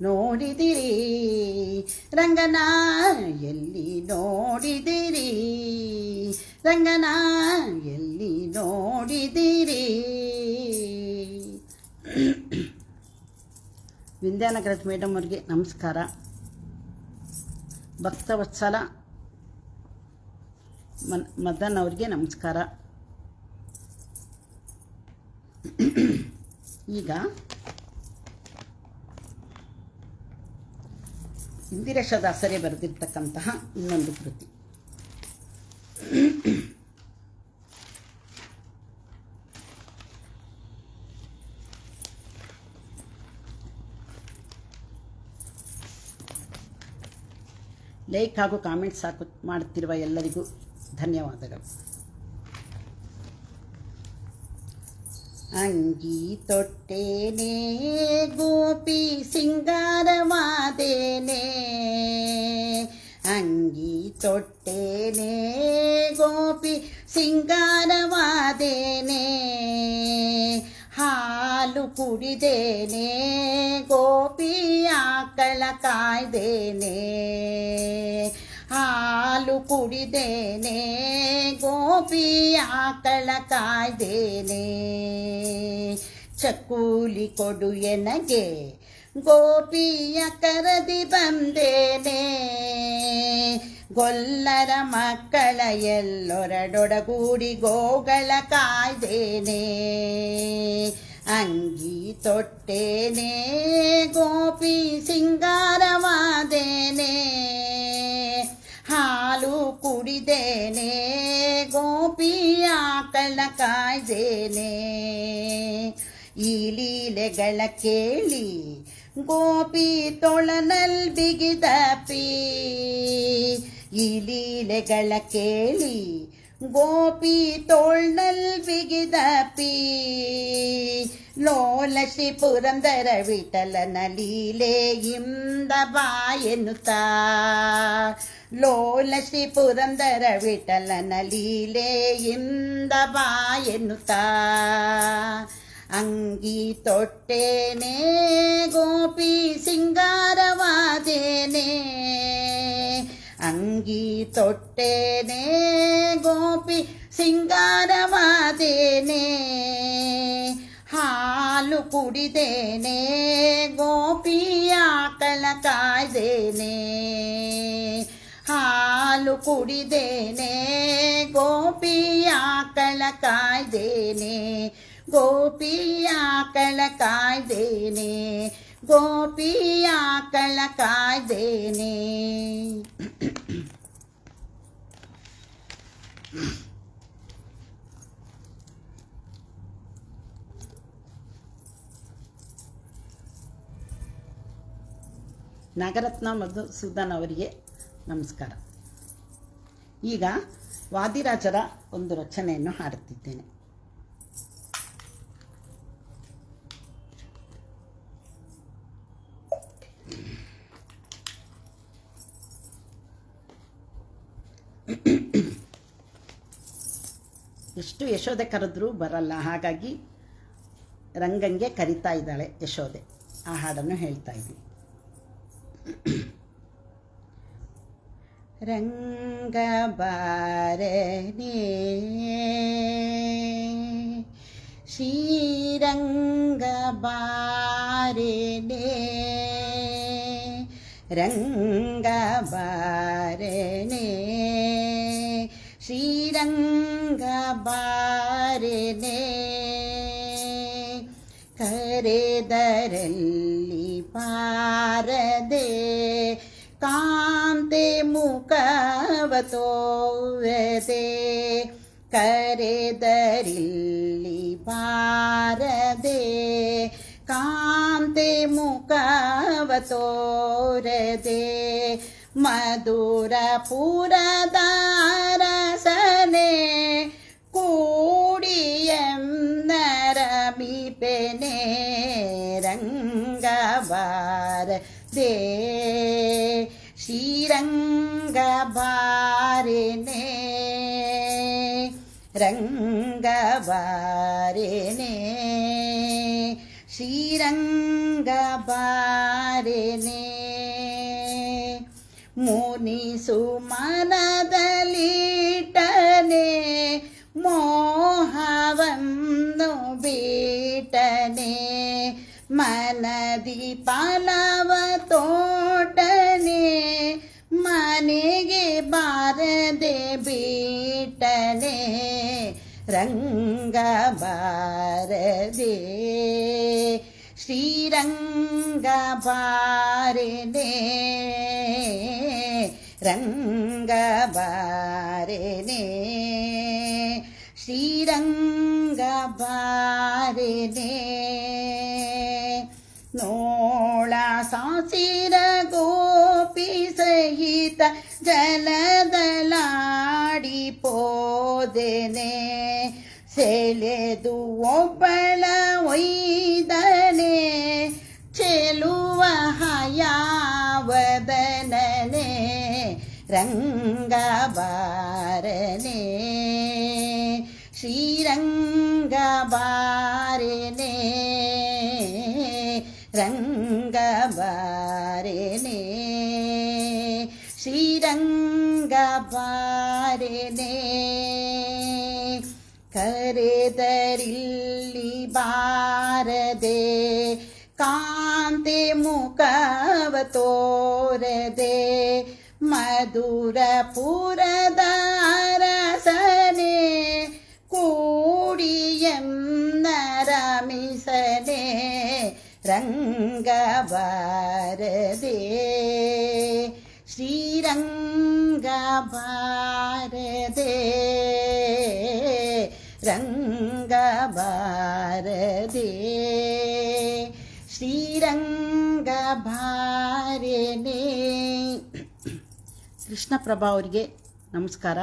ನೋಡಿದಿರಿ, ರಂಗನ ಎಲ್ಲಿ ನೋಡಿದಿರಿ, ರಂಗನ ಎಲ್ಲಿ ನೋಡಿದಿರಿ. ವಿಂದ್ಯಾನಗರದ ಮೇಡಮ್ ಅವ್ರಿಗೆ ನಮಸ್ಕಾರ. ಭಕ್ತವತ್ಸಲ ಮದನ್ ಅವ್ರಿಗೆ ನಮಸ್ಕಾರ. ಈಗ ಇಂದಿರೇಶ ದಾಸರೇ ಬರೆದಿರ್ತಕ್ಕಂತಹ ಇನ್ನೊಂದು ಕೃತಿ. ಲೈಕ್ ಹಾಗೂ ಕಾಮೆಂಟ್ಸ್ ಮಾಡುತ್ತಿರುವ ಎಲ್ಲರಿಗೂ ಧನ್ಯವಾದಗಳು. ಅಂಗಿ ತೊಟ್ಟೇನೆ ಗೋಪಿ ಸಿಂಗಾರವಾದೇನೆ, ಅಂಗಿ ತೊಟ್ಟೇನೆ ಗೋಪಿ ಸಿಂಗಾರವಾದೇನೆ, ಹಾಲು ಕುಡಿದೇನೆ ಗೋಪಿ ಆಕಳ ಕಾಯ್ದೇನೆ, ಹಾಲು ಕುಡಿದೇನೆ ಗೋಪಿ ಆಕಳ ಕಾಯ್ದೇನೆ, ಚಕ್ಕೂಲಿ ಕೊಡು ಎನಗೆ ಗೋಪಿಯ ಕರದಿ ಬಂದೇನೆ, ಗೊಲ್ಲರ ಮಕ್ಕಳ ಎಲ್ಲೊರಡೊಡಗೂಡಿ ಗೋಗಳ ಕಾಯ್ದೇನೆ, ಅಂಗಿ ತೊಟ್ಟೇನೆ ಗೋಪಿ ಸಿಂಗಾರವಾದೇನೆ, ಹಾಲು ಕುಡಿದೇನೆ ಗೋಪಿ ಆಕಳ ಕಾಯ್ದೇನೆ, ಈ ಲೀಲೆಗಳ ಕೇಳಿ ಗೋಪಿ ತೊಳನಲ್ ಬಿಗಿದಪಿ, ಈ ಲೀಲೆಗಳ ಕೇಳಿ ಗೋಪಿ ತೋಳ್ನಲ್ ಬಿಗಿದಪಿ, ಲೋಲಶ್ರೀ ಪುರಂದರ ವಿಠಲನ ಲೀಲೆಯಿಂದ ಬಾಯೆನ್ನುತ್ತಾ, ಲೋಲಶ್ರೀ ಪುರಂದರ ವಿಠಲನ ಲೀಲೆಯಿಂದ ಬಾಯೆನ್ನುತ್ತಾ, ಅಂಗಿ ತೊಟ್ಟೇನೆ ಗೋಪಿ ಸಿಂಗಾರವಾದೇನೆ, ಅಂಗಿ ತೊಟ್ಟೇನೆ ಗೋಪಿ ಸಿಂಗಾರವಾದೇನೆ, ಹಾಲು ಕುಡಿದೇನೆ ಗೋಪಿ ಆಕಳ ಕಾಯ್ದೇನೆ, ಹಾಲು ಕುಡಿದೇನೆ ಗೋಪಿ ಆಕಳ ಕಾಯ್ದೇನೆ, ಗೋಪಿ ಆಕಳ ಕಾಯ್ದೇನೆ, ಗೋಪಿ ಆಕಳ ಕಾಯ್ದೇನೆ. ನಾಗರತ್ನ ಮಧುಸೂದನ್ ಅವರಿಗೆ ನಮಸ್ಕಾರ. ಈಗ ವಾದಿರಾಜರ ಒಂದು ರಚನೆಯನ್ನು ಹಾಡುತ್ತಿದ್ದೇನೆ. ಎಷ್ಟು ಯಶೋದೆ ಕರೆದ್ರೂ ಬರಲ್ಲ, ಹಾಗಾಗಿ ರಂಗಂಗೆ ಕರಿತಾ ಇದ್ದಾಳೆ ಯಶೋದೆ. ಆ ಹಾಡನ್ನು ಹೇಳ್ತಾ ಇದ್ದೀನಿ. ರಂಗ ಬಾರನೆ ಶ್ರೀರಂಗ ಬಾರನೆ, ರಂಗ ಬಾರನೆ ಶ್ರೀರಂಗ ಬಾರನೆ, ಕರೆದರಲ್ಲಿ ಪಾರದೆ ಕಾಂತೆ ಮುಖವ ತೋರದೆ, ಕರೆದರಿಲ್ಲಿ ಬಾರದೆ ಕಾಂತೆ ಮುಖವ ತೋರದೆ, ಮಧುರ ಪುರದ ಅರಸನೆ ಕೂಡಿಯನ್ನರಮಿಪೆನೆ, ರಂಗ ಬಾರದೆ ಶ್ರೀರಂಗ ಬಾರನೆ, ರಂಗ ಬಾರನೆ ಶ್ರೀರಂಗ ಬಾರನೆ, ಮುನಿಸು ಮನದಲ್ಲಿಟ್ಟನೆ ಮೋಹವನ್ನು ಬಿಟ್ಟನೆ, ಮನದಿ ಫಲವ ತೋಟನೆ ಮನೆಗೆ ಬಾರದೆ ಬಿಟ್ಟನೆ, ರಂಗ ಬಾರದೆ ಶ್ರೀರಂಗ ಬಾರನೆ, ರಂಗ ಬಾರನೆ ಶ್ರೀರಂಗ ಬಾರನೆ, ನೋಳ ಸಾಸಿರ ಗೋಪಿ ಸಹಿತ ಜಲದಲಾಡಿ ಪೋದೆನೆ, ಸೆಳೆದು ಒಬ್ಬಳ ರಂಗಬಾರನೆ ಶ್ರೀರಂಗಬಾರನೆ ರಂಗಬಾರನೆ ಶ್ರೀರಂಗಬಾರನೆ ಕರೆದರಿಲ್ಲಿ ಬಾರದೆ ಕಾಂತೆ ಮುಖವ ತೋರದೆ ಮಧುರಪುರದ ಅರಸನೆ ಕೂಡಿಯನ್ನರಮಿಸನೆ ರಂಗಬಾರದೆ ಶ್ರೀರಂಗಬಾರದೆ ರಂಗಬಾರದೆ ಶ್ರೀರಂಗಬಾರನೆ. ಕೃಷ್ಣಪ್ರಭಾ ಅವರಿಗೆ ನಮಸ್ಕಾರ,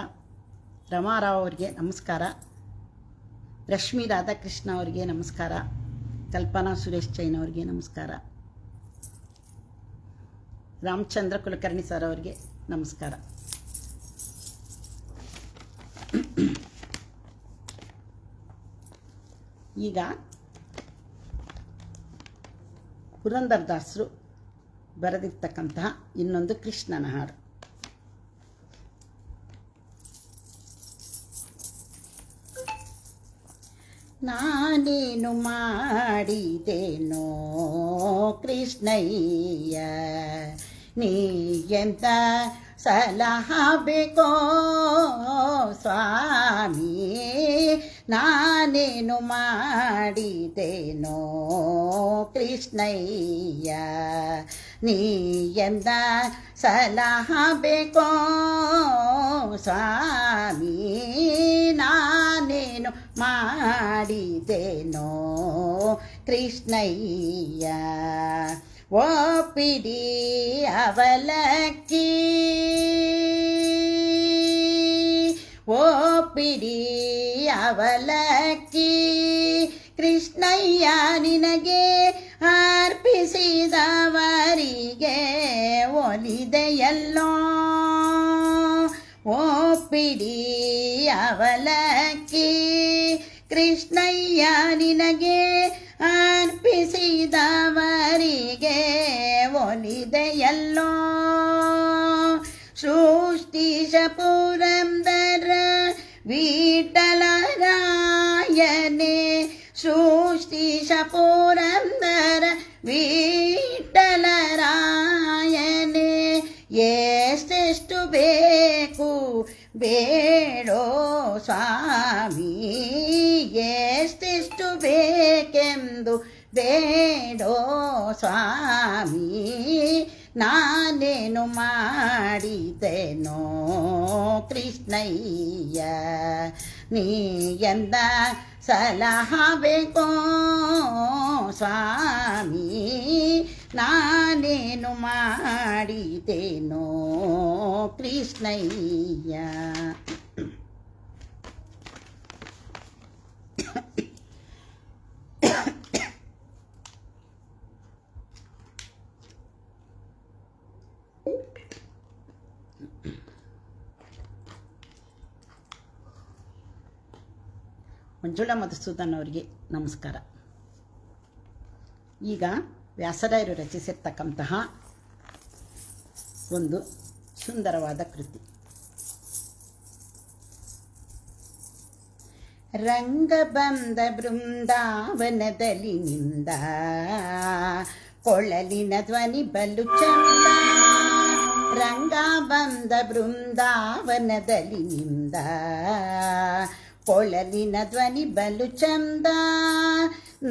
ರಮಾರಾವ್ ಅವರಿಗೆ ನಮಸ್ಕಾರ, ರಶ್ಮಿ ರಾಧಾಕೃಷ್ಣ ಅವರಿಗೆ ನಮಸ್ಕಾರ, ಕಲ್ಪನಾ ಸುರೇಶ್ ಜೈನ್ ಅವರಿಗೆ ನಮಸ್ಕಾರ, ರಾಮಚಂದ್ರ ಕುಲಕರ್ಣಿ ಸರ್ ಅವರಿಗೆ ನಮಸ್ಕಾರ. ಈಗ ಪುರಂದರದಾಸರು ಬರೆದಿರ್ತಕ್ಕಂತಹ ಇನ್ನೊಂದು ಕೃಷ್ಣನ ಹಾಡು. ನಾನೇನು ಮಾಡಿದೆನೋ ಕೃಷ್ಣಯ್ಯ ನೀ ಎಂತ ಸಲಹ ಬೇಕೋ ಸ್ವಾಮಿ, ನಾನೇನು ಮಾಡಿದೆನೋ ಕೃಷ್ಣಯ್ಯ ನೀ ಎಂತ ಸಲಹ ಬೇಕೋ ಸ್ವಾಮಿ, ನಾನೇನು ಮಾಡಿದೆನೋ ಕೃಷ್ಣಯ್ಯ. ಒಪ್ಪಿಡಿ ಅವಲಕ್ಕಿ ಒಪ್ಪಿಡಿ ಅವಲಕ್ಕಿ ಕೃಷ್ಣಯ್ಯ ನಿನಗೆ ಅರ್ಪಿಸಿದವರಿಗೆ ಒಲಿದೆಯಲ್ಲೋ. ಒಪ್ಪಿಡಿ ಅವಲಕ್ಕಿ ಕೃಷ್ಣಯ್ಯ ನಿನಗೆ ಅರ್ಪಿಸಿದವರಿಗೆ ಒಲಿದೆಯಲ್ಲೋ. ಸೃಷ್ಟಿಶ ಪುರಂದರ ವಿಠಲರಾಯನೇ ಸೃಷ್ಟಿಶ ಪುರಂದರ ವಿಠಲರಾಯನೇ ಎಷ್ಟೆಷ್ಟು ಬೇಕು ಬೇಡೋ ಸ್ವಾಮಿ, ಎಷ್ಟೆಷ್ಟು ಬೇಕೆಂದು ಬೇಡೋ ಸ್ವಾಮಿ, ನಾನೇನು ಮಾಡಿದೆನೋ ಕೃಷ್ಣಯ್ಯ ನೀ ಎಂದ ಸಲಹ ಬೇಕೋ ಸ್ವಾಮಿ, ನಾನೇನು ಮಾಡಿದೆನೋ ಕೃಷ್ಣಯ್ಯ. ಮಂಜುಳಾ ಮಧುಸೂದನ್ ಅವರಿಗೆ ನಮಸ್ಕಾರ. ಈಗ ವ್ಯಾಸರಾಯರು ರಚಿಸಿರ್ತಕ್ಕಂತಹ ಒಂದು ಸುಂದರವಾದ ಕೃತಿ. ರಂಗ ಬಂದ ಬೃಂದಾವನದಲ್ಲಿ ನಿಂದ ಕೊಳಲಿನ ಧ್ವನಿ ಬಲು ಚಂದ. ರಂಗ ಬಂದ ಬೃಂದಾವನದಲ್ಲಿ ನಿಂದ ಕೊಳಲಿನ ಧ್ವನಿ ಬಲು ಚಂದ.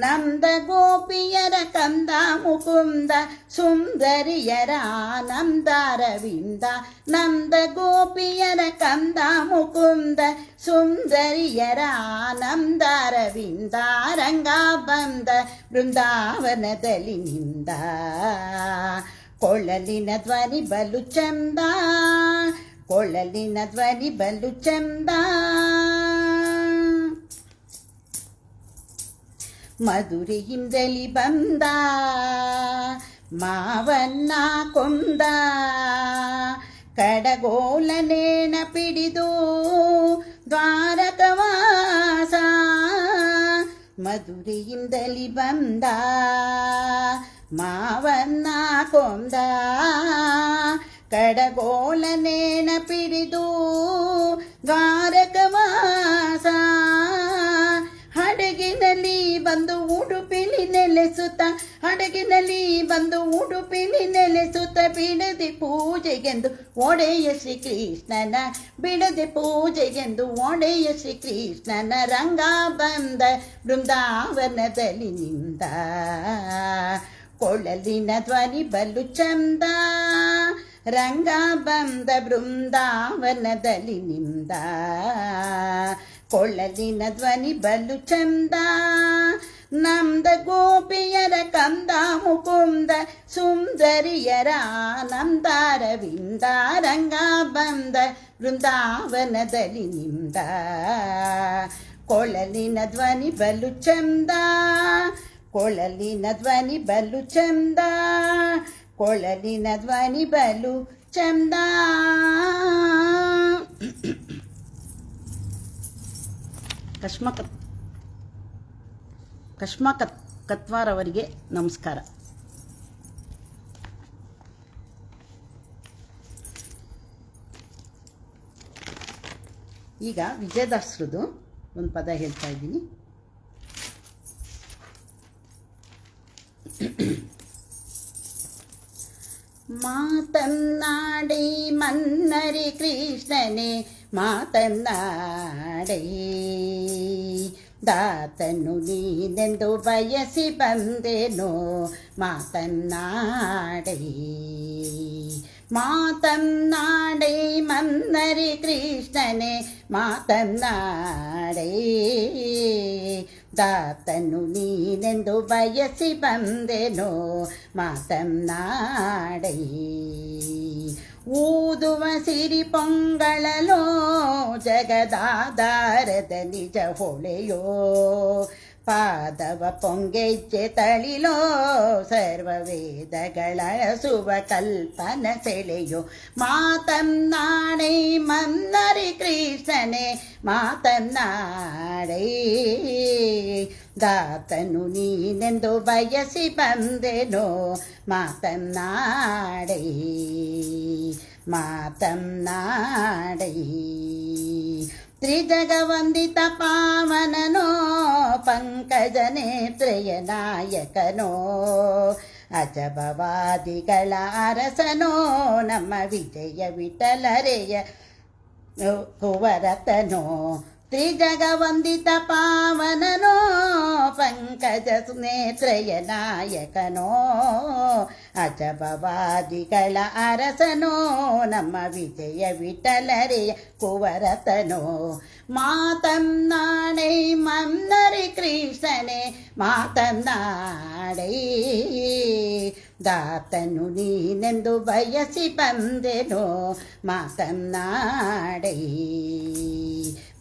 ನಂದ ಗೋಪಿಯರ ಕಂದ ಮುಕುಂದ ಸುಂದರಿಯರ ಆನಂದರವಿಂದ. ನಂದ ಗೋಪಿಯರ ಕಂದ ಮುಕುಂದ ಸುಂದರಿಯರ ಆನಂದರವಿಂದ. ರಂಗ ಬಂದ ಬೃಂದಾವನದಲ್ಲಿ ನಿಂದ ಕೊಳಲಿನ ಧ್ವನಿ ಬಲು ಚಂದ. ಕೊಳಲಿನ ಧ್ವನಿ ಬಲು ಚಂದ. ಮಧುರೆಯಿಂದಲಿ ಬಂದ ಮಾವನ್ನ ಕೊಂದ. ಕಡಗೋಲನೇಣ ಪಿಡಿದು ದ್ವಾರಕವಾಸ ಮಧುರೆಯಿಂದಲಿ ಬಂದ ಮಾವನ್ನ ಕೊಂದ ಕಡಗೋಲನೇಣ ಪಿಡಿದು ದ್ವಾರಕವಾಸ ಹಡಗಿನಲ್ಲಿ ಬಂದು ಉಡುಪಿಲಿ ನೆಲೆಸುತ್ತ ಹಡಗಿನಲ್ಲಿ ಬಂದು ಉಡುಪಿಲಿ ನೆಲೆಸುತ್ತ ಬಿಡದೆ ಪೂಜೆಗೆಂದು ಒಡೆಯ ಶ್ರೀಕೃಷ್ಣನ ಬಿಡದೆ ಪೂಜೆಗೆಂದು ಒಡೆಯ ಶ್ರೀಕೃಷ್ಣನ ರಂಗ ಬಂದ ಬೃಂದಾವನದಲ್ಲಿ ನಿಂದ ಕೊಳಲಿನ ಧ್ವನಿ ಬಲು ಚಂದ ರಂಗ ಬಂದ ಬೃಂದಾವನದಲ್ಲಿ ನಿಂದ ಕೊಳಲಿನ ಧ್ವನಿ ಬಲು ಚಂದ ನಂದ ಗೋಪಿಯರ ಕಂದ ಮುಕುಂದ ಸುಂದರಿಯರ ಆನಂದಾರವಿಂದ ರಂಗ ಬಂದ ಬೃಂದಾವನದಲ್ಲಿ ನಿಂದ ಕೊಳಲಿನ ಧ್ವನಿ ಬಲು ಚಂದ ಕೊಳಲಿನ ಧ್ವನಿ ಬಲು ಚಂದ ಕೊಳಲಿನ ಧ್ವನಿ ಬಲು ಚಂದ. ಕಶ್ಮಾ ಕತ್ವಾರ್ ಅವರಿಗೆ ನಮಸ್ಕಾರ. ಈಗ ವಿಜಯದಾಸರದು ಒಂದು ಪದ ಹೇಳ್ತಾ ಇದ್ದೀನಿ. ಮಾತನ್ನಾಡಿ ಮನ್ನರಿ ಕೃಷ್ಣನೇ ಮಾತನ್ನಾಡಿ ದಾತನು ನೀನೆಂದು ಬಯಸಿ ಬಂದೆನೋ ಮಾತನ್ನಾಡಿ ಮಾತನ್ನಾಡಿ ಮನ್ನರಿ ಕೃಷ್ಣನೇ ಮಾತನ್ನಾಡಿ ದಾತನು ನೀನೆಂದು ಬಯಸಿ ಬಂದೆನೋ ಮಾತನ್ನಾಡಿ ಊದುವ ಸಿರಿ ಪೊಂಗಳಲೋ ಜಗದಾಧಾರದ ನಿಜ ಹೊಳೆಯೋ ಪಾದವ ಪೊಂಗೆಜ್ಜೆ ತಳಿಲೋ ಸರ್ವ ವೇದಗಳ ಶುಭ ಕಲ್ಪನ ಸೆಳೆಯೋ ಮಾತನ್ನಾಡಿ ಮನ್ನರಿ ಕೃಷ್ಣನೇ ಮಾತನ್ನಾಡಿ ದಾತನು ನೀನೆಂದು ಬಯಸಿ ಬಂದೆನೋ ಮಾತನ್ನಾಡಿ ಮಾತನ್ನಾಡಿ ತ್ರಿಜಗವಂದಿತ ಪಾವನನೋ ಪಂಕಜನೇತ್ರಯ ನಾಯಕನೋ ಅಜಬವಾದಿಗಳ ಅರಸನೋ ನಮ್ಮ ವಿಜಯ ವಿಠಲರೆಯ ಕುವರತನೋ ತ್ರಿಜಗವಂದಿತ ಪಾವನನೋ ಪಂಕಜ ನೇತ್ರಯ ನಾಯಕನೋ ಅಜಬವಾದಿಗಳ ಅರಸನೋ ನಮ್ಮ ವಿಜಯ ವಿಠಲರೆಯ ಕುವರತನೋ ಮಾತನ್ನಾಡಿ ಮನ್ನರಿ ಕೃಷ್ಣನೇ ಮಾತನ್ನಾಡಿ ದಾತನು ನೀನೆಂದು ಬಯಸಿ ಬಂದೆನೋ ಮಾತನ್ನಾಡಿ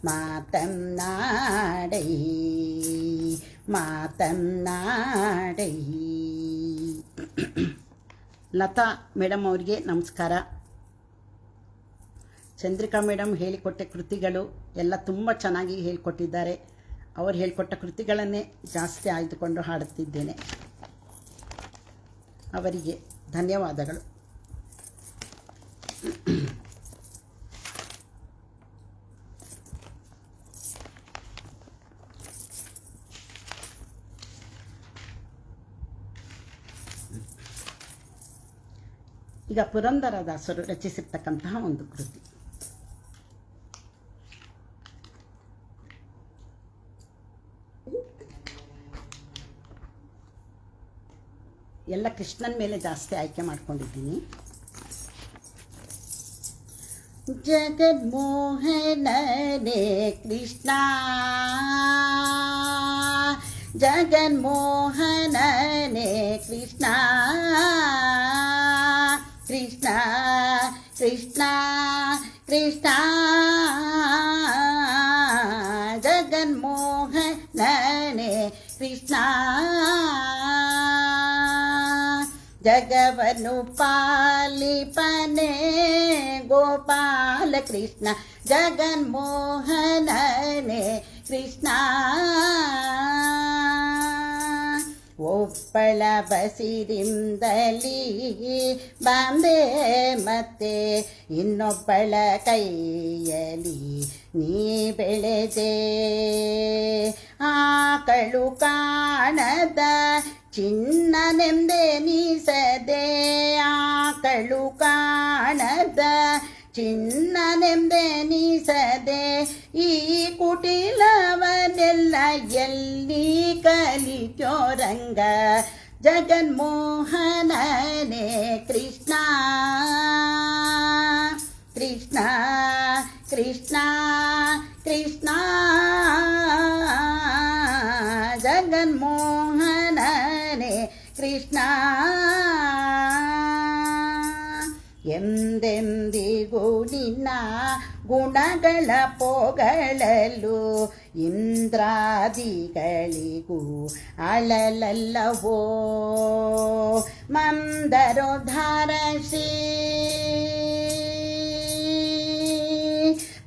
ಮಾತನ್ನಾಡಿ ಮಾತನ್ನಾಡಿ. ಲತಾ ಮೇಡಮ್ ಅವರಿಗೆ ನಮಸ್ಕಾರ. ಚಂದ್ರಿಕಾ ಮೇಡಮ್ ಹೇಳಿಕೊಟ್ಟ ಕೃತಿಗಳು ಎಲ್ಲ ತುಂಬ ಚೆನ್ನಾಗಿ ಹೇಳಿಕೊಟ್ಟಿದ್ದಾರೆ. ಅವರು ಹೇಳಿಕೊಟ್ಟ ಕೃತಿಗಳನ್ನೇ ಜಾಸ್ತಿ ಆಯ್ದುಕೊಂಡು ಹಾಡುತ್ತಿದ್ದೇನೆ. ಅವರಿಗೆ ಧನ್ಯವಾದಗಳು. ಈಗ ಪುರಂದರದಾಸರು ರಚಿಸಿರ್ತಕ್ಕಂತಹ ಒಂದು ಕೃತಿ. ಎಲ್ಲ ಕೃಷ್ಣನ ಮೇಲೆ ಜಾಸ್ತಿ ಆಯ್ಕೆ ಮಾಡ್ಕೊಂಡಿದ್ದೀನಿ. ಜಗನ್ಮೋಹನನೇ ಕೃಷ್ಣ ಜಗನ್ಮೋಹನನೇ ಕೃಷ್ಣ ಕೃಷ್ಣ ಕೃಷ್ಣ ಕೃಷ್ಣ ಜಗನ್ಮೋಹನನೇ ಕೃಷ್ಣ ಜಗವನ್ನು ಪಾಲಿಪನೆ ಗೋಪಾಲ ಕೃಷ್ಣ ಜಗನ್ಮೋಹನನೇ ಕೃಷ್ಣ. ಒಪ್ಪಳ ಬಸಿರಿಂದಲಿ ಬಾಂದೆ ಮತ್ತೆ ಇನ್ನೊಬ್ಬಳ ಕೈಯಲ್ಲಿ ನೀ ಬೆಳೆದೆ. ಆಕಳು ಕಾಣದ ಚಿನ್ನನೆಂದೆನಿಸದೆ, ಆಕಳು ಕಾಣದ ಚಿನ್ನನೆಂದೆನಿಸದೆ, ಈ ಕುಟಿಲವನೆಲ್ಲ ಎಲ್ಲಿ ಕಲಿತ್ಯೋ ರಂಗ ಜಗನ್ಮೋಹನನೇ ಕೃಷ್ಣ. ಕೃಷ್ಣ ಕೃಷ್ಣ ಕೃಷ್ಣ ಜಗನ್ಮೋಹನನೇ ಕೃಷ್ಣ. ಎಂದೆಂದಿಗೂ ನಿನ್ನ ಗುಣಗಳ ಪೊಗಳಲು ಇಂದ್ರಾದಿಗಳಿಗೂ ಅಳಲಲ್ಲವೋ. ಮಂದರೋದ್ಧಾರ ಶ್ರೀ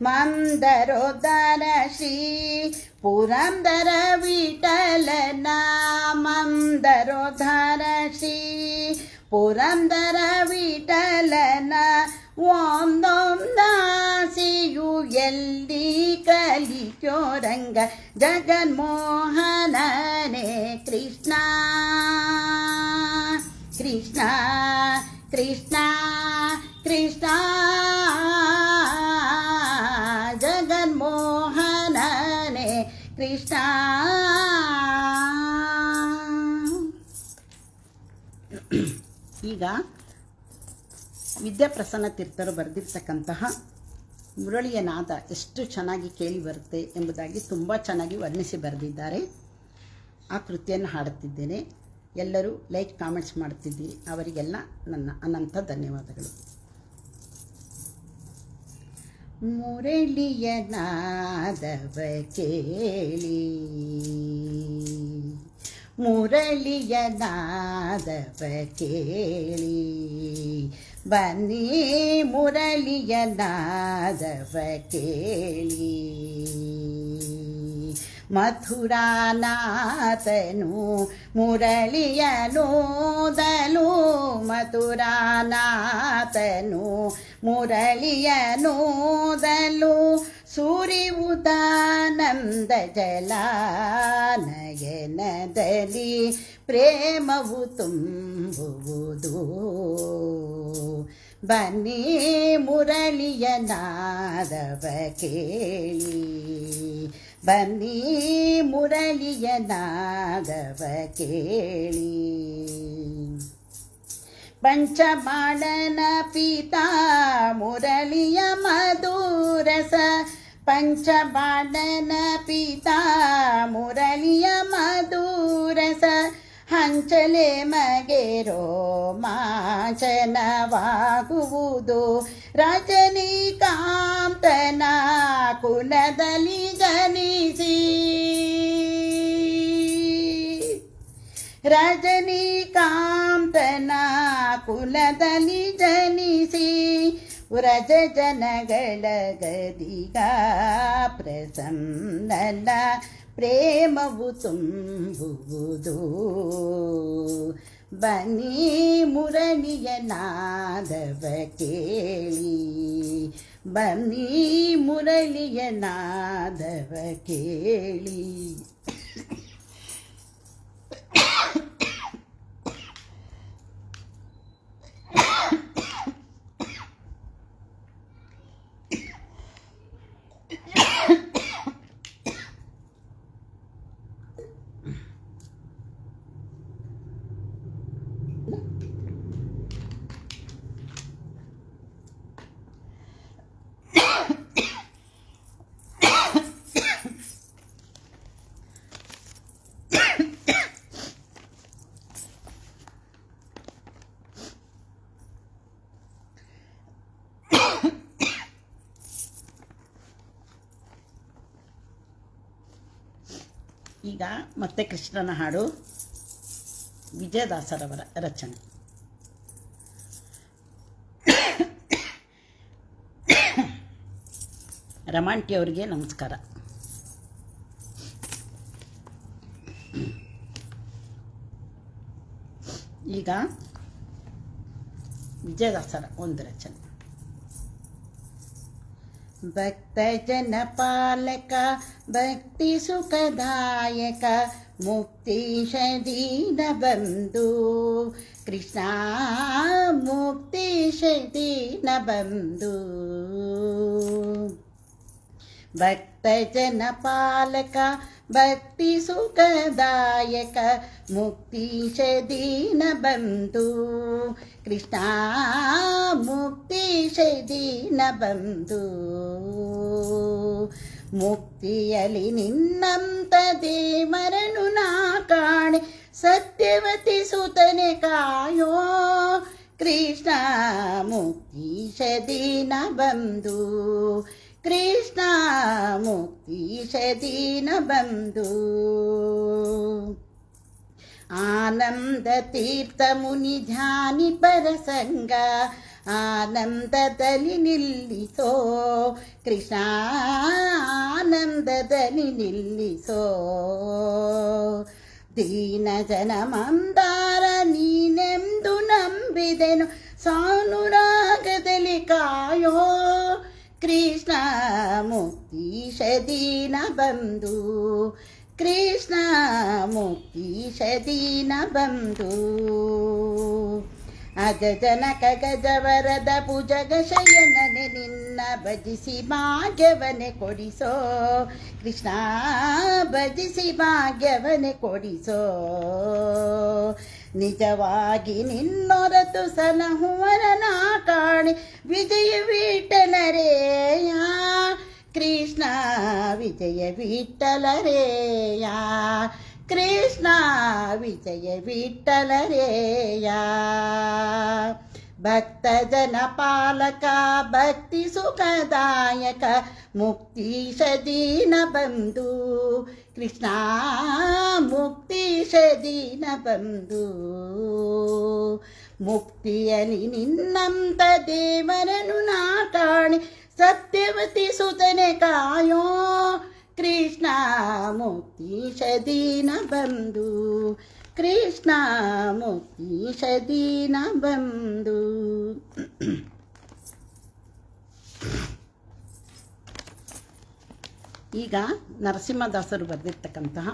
ಮಂದರೋದ್ಧಾರ ಶ್ರೀ ಪುರಂದರ ವಿಠಲನ. ಮಂದರೋದ್ಧಾರ ಶ್ರೀ ಪುರಂದರ ವಿಠಲನ ಒಂದೊಂದಾಸಿಯು ಎಲ್ಲಿ ಕಲಿತ್ಯೋ ರಂಗ ಜಗನ್ಮೋಹನನೇ ಕೃಷ್ಣ. ಕೃಷ್ಣ ಕೃಷ್ಣ ಕೃಷ್ಣ ಜಗನ್ಮೋಹನನೇ ಕೃಷ್ಣ. ಈಗ ವಿದ್ಯಾಪ್ರಸನ್ನ ತೀರ್ಥರು ಬರೆದಿರ್ತಕ್ಕಂತಹ ಮುರಳಿಯ ನಾದ ಎಷ್ಟು ಚೆನ್ನಾಗಿ ಕೇಳಿ ಬರುತ್ತೆ ಎಂಬುದಾಗಿ ತುಂಬ ಚೆನ್ನಾಗಿ ವರ್ಣಿಸಿ ಬರೆದಿದ್ದಾರೆ. ಆ ಕೃತಿಯನ್ನು ಹಾಡುತ್ತಿದ್ದೇನೆ. ಎಲ್ಲರೂ ಲೈಕ್ ಕಾಮೆಂಟ್ಸ್ ಮಾಡುತ್ತಿದ್ದೀರಿ, ಅವರಿಗೆಲ್ಲ ನನ್ನ ಅನಂತ ಧನ್ಯವಾದಗಳು. ಮುರಳಿಯ ನಾದವ ಕೇಳಿ, ಮುರಳಿಯ ನಾದವ ಕೇಳಿ, ಬನ್ನಿ ಮುರಳಿಯ ನಾದವ ಕೇಳಿ. ಮಥುರಾನಾಥನು ಮುರಳಿಯನೂದಲು, ಮಥುರಾನಾಥನು ಮುರಳಿಯನೂದಲು, ಸುರಿವುದಾನಂದ ಜಲಾನಯನದಲ್ಲಿ ಪ್ರೇಮವು ತುಂಬುವುದು. ಬನ್ನಿ ಮುರಳಿಯ ನಾದವ ಕೇಳಿ, ಬನ್ನಿ ಮುರಳಿಯ ನಾದವ ಕೇಳಿ. ಪಂಚಮಾಳನ ಪಿತಾ ಮುರಳಿಯ ಮಧುರಸ, ಪಂಚಮಾಳನ ಪಿತಾ ಮುರಳಿಯ ಮಧುರಸ, ಹಂಚಲೆ ಮಗೆ ರೋಮಾಂಚನವಾಗುವುದು. ರಜನಿಕಾಂತನ ಕುಲದಲ್ಲಿ ಜನಿಸಿ, ರಜನಿಕಾಂತನ ಕುಲದಲ್ಲಿ ಜನಿಸಿ, ವ್ರಜ ಜನಗಳ ಗದಿಗ ಪ್ರಸನ್ನನ ಪ್ರೇಮವು ತುಂಬುವುದು. ಬನ್ನಿ ಮುರಳಿಯ ನಾದವ ಕೇಳಿ, ಬನ್ನಿ ಮುರಳಿಯ ನಾದವ ಕೇಳಿ. ಈಗ ಮತ್ತೆ ಕೃಷ್ಣನ ಹಾಡು ವಿಜಯದಾಸರವರ ರಚನೆ. ರಮಾಂಟಿ ಅವರಿಗೆ ನಮಸ್ಕಾರ. ಈಗ ವಿಜಯದಾಸರ ಒಂದು ರಚನೆ. ಭಕ್ತ ಜನ ಪಾಲಕ ಭಕ್ತಿ ಸುಖದಾಯಕ ಮುಕ್ತೀಶ ದೀನ ಬಂಧು ಕೃಷ್ಣ ಮುಕ್ತೀಶ ದೀನ ಬಂಧು. ಭಕ್ತ ಜನ ಪಾಲಕ ಭಕ್ತಿ ಸುಖದಾಯಕ ಮುಕ್ತೀಶ ದೀನ ಬಂಧು ಕೃಷ್ಣ ಮುಕ್ತೀಶ ದೀನ ಬಂಧು. ಮುಕ್ತಿಯಲಿ ನಿನ್ನಂತ ದೇವರನು ನಾ ಕಾಣೆ ಸತ್ಯವತಿ ಸುತನೆ ಕಾಯೋ ಕೃಷ್ಣ ಮುಕ್ತೀಶ ದೀನ ಬಂಧು ಕೃಷ್ಣ ಮುಕ್ತೀಶ ದೀನ ಬಂಧು. ಆನಂದ ತೀರ್ಥ ಮುನಿ ಧ್ಯಾನಿ ಪರಸಂಗ ಆನಂದದಲ್ಲಿ ನಿಲ್ಲಿಸೋ ಕೃಷ್ಣ ಆನಂದದಲ್ಲಿ ನಿಲ್ಲಿಸೋ. ದೀನ ಜನ ಮಂದಾರ ನೀನೆಂದು ನಂಬಿದೆನು ಸಾನುರಾಗದಲ್ಲಿ ಕಾಯೋ ಕೃಷ್ಣ ಮುಕ್ತೀಶ ದೀನ ಬಂಧು ಕೃಷ್ಣ ಮುಕ್ತೀಶ ದೀನ ಬಂಧು. ಅಜ ಜನಕ ಗಜವರದ ಭುಜಗ ಶಯನನೆ ನಿನ್ನ ಭಜಿಸಿ ಭಾಗ್ಯವನೆ ಕೊಡಿಸೋ ಕೃಷ್ಣ ಭಜಿಸಿ ಭಾಗ್ಯವನೆ ಕೊಡಿಸೋ. ನಿಜವಾಗಿ ನಿನ್ನೊರತು ಸಲಹುವರನ ಕಾಣಿ ವಿಜಯ ವಿಠಲರೇಯ ಕೃಷ್ಣ ವಿಜಯ ವಿಠಲರೇಯ ಕೃಷ್ಣ ವಿಜಯ ವಿಠಲರೇಯ. ಭಕ್ತ ಜನ ಪಾಲಕ ಭಕ್ತಿ ಸುಖದಾಯಕ ಮುಕ್ತೀಶ ದೀನ ಬಂಧು ಕೃಷ್ಣ ಮುಕ್ತೀಶ ದೀನ ಬಂಧು. ಮುಕ್ತಿಯಲಿ ನಿನ್ನಂತ ದೇವರನು ನಾ ಕಾಣೆ ಸತ್ಯವತಿ ಸುತನೆ ಕಾಯೋ ಕೃಷ್ಣ ಮುಕ್ತೀಶ ದೀನ ಬಂಧು ಕೃಷ್ಣ ಮುಕ್ತೀಶ ದೀನ ಬಂಧು. ಈಗ ನರಸಿಂಹದಾಸರು ಬರೆದಿರ್ತಕ್ಕಂತಹ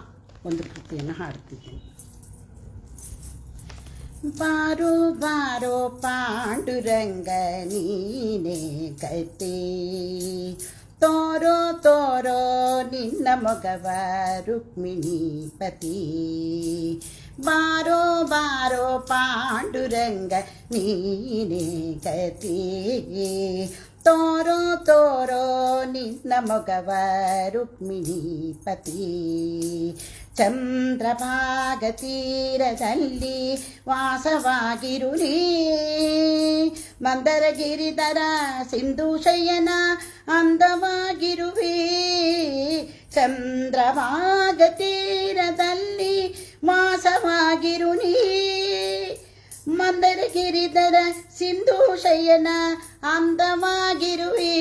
ಒಂದು ಕೃತಿಯನ್ನು ಹಾಡ್ತಿದ್ದೀನಿ. ಬಾರೋ ಬಾರೋ ಪಾಂಡುರಂಗ ನೀನೇ ಕತೆ ತೋರೋ ತೋರೋ ನಿನ್ನ ಮೊಗವ ರುಕ್ಮಿಣಿ ಪತಿ. ಬಾರೋ ಬಾರೋ ಪಾಂಡುರಂಗ ನೀನೇ ಕತೆ ತೋರೋ ತೋರೋ ನಿನ್ನ ಮೊಗವ ರುಕ್ಮಿಣಿ ಪತಿ. ಚಂದ್ರಭಾಗ ತೀರದಲ್ಲಿ ವಾಸವಾಗಿರುಳಿ ಮಂದರಗಿರಿಧರ ಸಿಂಧು ಶಯನ ಅಂದವಾಗಿರುವೆ. ಚಂದ್ರಭಾಗ ತೀರದಲ್ಲಿ ವಾಸವಾಗಿರುಳಿ ಮಂದರಗಿರಿಧರ ಸಿಂಧು ಶಯನ ಅಂದವಾಗಿರುವೆ.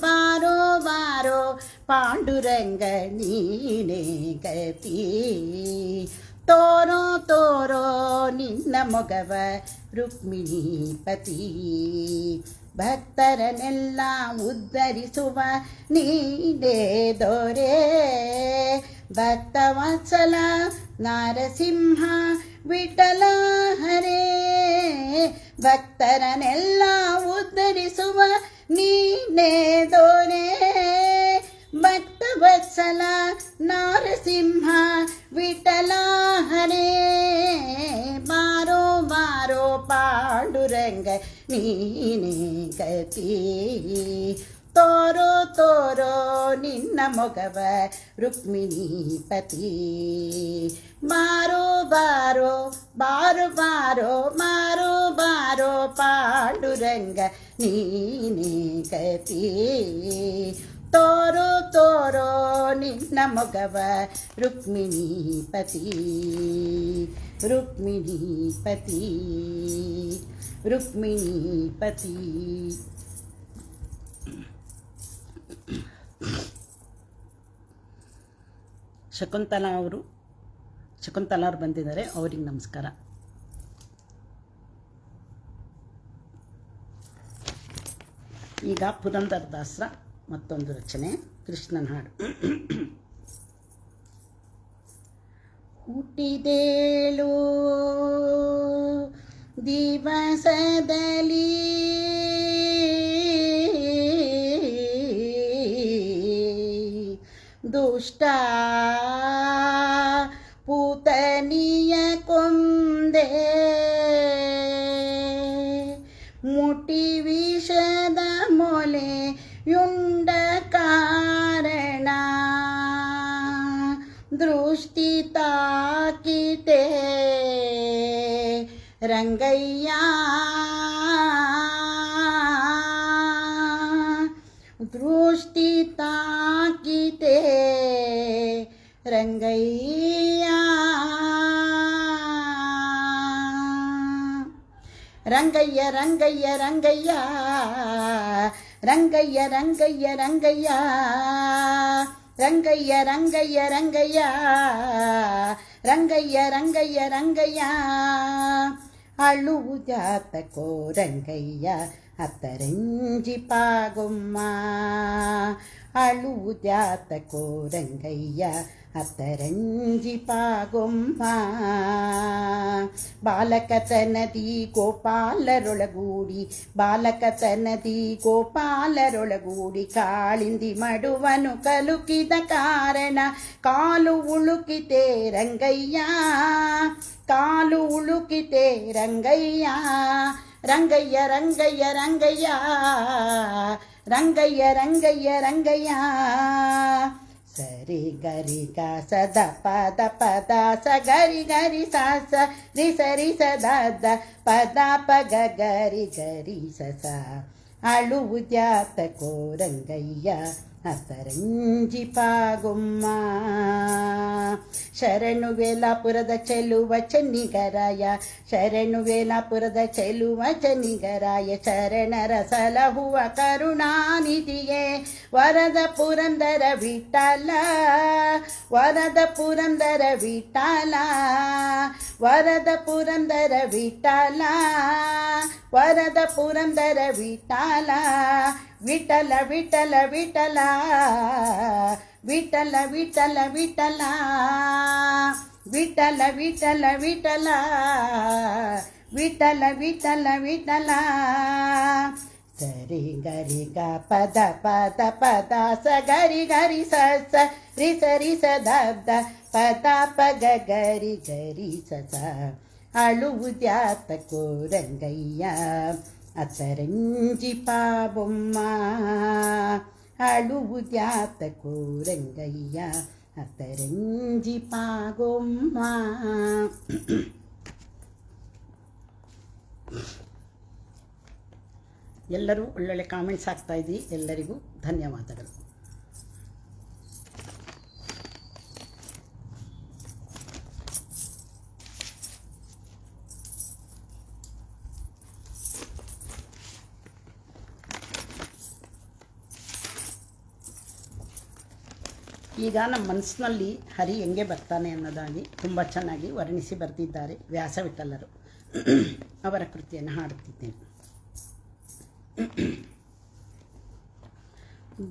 ಬಾರೋ ಬಾರೋ ಪಾಂಡುರಂಗ ನೀನೇ ಗತಿ ತೋರೋ ತೋರೋ ನಿನ್ನ ಮೊಗವ ರುಕ್ಮಿಣಿ ಪತಿ. ಭಕ್ತರನ್ನೆಲ್ಲ ಉದ್ಧರಿಸುವ ನೀನೇ ದೊರೆ ಭಕ್ತವತ್ಸಲ ನಾರಸಿಂಹ ವಿಠಲ ಹರೇ. ಭಕ್ತರನ್ನೆಲ್ಲ ಉದ್ಧರಿಸುವ ನೀನೇ ದೊರೆ ಭಕ್ತವತ್ಸಲ ನಾರಸಿಂಹ ವಿಠಲ ಹರೇ. ಬಾರೋ ಬಾರೋ ಪಾಂಡುರಂಗ ನೀನೇ ಗತಿ ತೋರೋ ತೋರೋ ನಿನ್ನ ಮೊಗವ ರುಕ್ಮಿಣಿ ಪತಿ. ಬಾರೋ ಬಾರೋ ಬಾರೋ ಬಾರೋ ಮಾರೋ ಬಾರೋ ಪಾಂಡುರಂಗ ನೀನೇ ಗತಿ ತೋರೋ ತೋರೋ ನಿನ್ನ ಮೊಗವ ರುಕ್ಮಿಣಿ ಪತಿ ರುಕ್ಮಿಣಿ ಪತಿ ರುಕ್ಮಿಣಿ ಪತಿ. ಶಕುಂತಲಾ ಅವರು ಬಂದಿದ್ದಾರೆ, ಅವರಿಗೆ ನಮಸ್ಕಾರ. ಈಗ ಪುರಂದರದಾಸರ ಮತ್ತೊಂದು ರಚನೆ, ಕೃಷ್ಣನ ಹಾಡು. ಹುಟ್ಟಿದೇಳು ದಿವಸದಲ್ಲಿ ದುಷ್ಟ ಪೂತನಿಯ ಕೊಂದೆ, ಮುಟಿ ವಿಷದ ಮೊಲೆಯುಂಡ ಕಾರಣ ದೃಷ್ಟಿ ತಾಕಿತೆ ರಂಗಯ್ಯ, ದೃಷ್ಟಿ ತಾಕಿತೆ ರಂಗಯ್ಯ. ರಂಗಯ್ಯ ರಂಗಯ್ಯ ರಂಗಯ್ಯ ರಂಗಯ್ಯ ರಂಗಯ್ಯ ರಂಗಯ್ಯ ರಂಗಯ್ಯ ರಂಗಯ್ಯ ರಂಗಯ್ಯ ರಂಗಯ್ಯ ರಂಗಯ್ಯ ರಂಗಯ್ಯ. ಅಳುವುದ್ಯಾತಕೋ ರಂಗಯ್ಯ ಅತ್ತರಂಜಿ ಪಾಗೊಮ್ಮ, ಅಳುವುದ್ಯಾತಕೋ ರಂಗಯ್ಯ ಅತ್ತರಂಜಿ ಪಾಗೊಮ್ಮ. ಬಾಲಕತನದಿ ಗೋಪಾಲರೊಳಗೂಡಿ, ಬಾಲಕತನದಿ ಗೋಪಾಲರೊಳಗೂಡಿ ಕಾಳಿಂದಿ ಮಡುವನು ಕಲುಕಿದ ಕಾರಣ ಕಾಲು ಉಳುಕಿತೆ ರಂಗಯ್ಯ, ಕಾಲು ಉಳುಕಿತೆ ರಂಗಯ್ಯ. ರಂಗಯ್ಯ ರಂಗಯ್ಯ ರಂಗಯ್ಯ ರಂಗಯ್ಯ ರಂಗಯ್ಯ ರಂಗಯ್ಯ. ಸರಿ ಗರಿ ಗ ಸದ ಪದ ಪದ ಸ ಗರಿ ಗರಿ ಸ ಸ ರಿ ಸರಿ ಸದ ದ ಪದ ಪಗ ಗರಿ ಗರಿ ಸ ಸ. ಅಳುವುದ್ಯಾತಕೋ ರಂಗಯ್ಯ ಅತ್ತರಂಜಿ ಪಾಗೊಮ್ಮ. ಶರಣು ವೇಲಾಪುರದ ಚೆಲುವ ಚೆನ್ನಿಗರಾಯ, ಶರಣು ವೇಲಾಪುರದ ಚೆಲುವ ಚೆನ್ನಿಗರಾಯ. ಶರಣರ ಸಲಹುವ ಕರುಣಾನಿಧಿಗೆ ವರದ ಪುರಂದರ ವಿಠಲ, ವರದ ಪುರಂದರ ವಿಠಲ, ವರದ ಪುರಂದರ ವಿಠಲ, ವರದ ಪುರಂದರ ವಿಠಲ. ವಿಠಲ ವಿಠಲ ವಿಠಲ ವಿಠಲ ವಿಠಲ ವಿಠಲ ವಿಠಲ ವಿಠಲ ವಿಠಲ ವಿಠಲ ವಿಠಲ ವಿಠಲ. ಸರಿ ಗರಿ ಗ ಪದ ಪದ ಪದ ಸ ಗರಿ ಗರಿ ಸ ಸ ರಿ ಸರಿ ಸ ದ ದ ಪದ ಪಗ ಗರಿ ಗರಿ ಸ ಸ. ಅಳುವುದ್ಯಾತಕೋ ರಂಗಯ್ಯ ಅತ್ತರಂಜಿ ಪಾಗೊಮ್ಮ, ಅಳುವುದ್ಯಾತಕೋ ರಂಗಯ್ಯ ಅತ್ತರಂಜಿ ಪಾಗೊಮ್ಮ. ಎಲ್ಲರೂ ಒಳ್ಳೊಳ್ಳೆ ಕಾಮೆಂಟ್ಸ್ ಹಾಕ್ತಾಯಿದ್ದೀವಿ, ಎಲ್ಲರಿಗೂ ಧನ್ಯವಾದಗಳು. ಈಗ ನಮ್ಮ ಮನಸ್ಸಿನಲ್ಲಿ ಹರಿ ಹೆಂಗೆ ಬರ್ತಾನೆ ಅನ್ನೋದಾಗಿ ತುಂಬ ಚೆನ್ನಾಗಿ ವರ್ಣಿಸಿ ಬರೆದಿದ್ದಾರೆ ವ್ಯಾಸವಿಠಲರು. ಅವರ ಕೃತಿಯನ್ನು ಹಾಡುತ್ತಿದ್ದೇನೆ.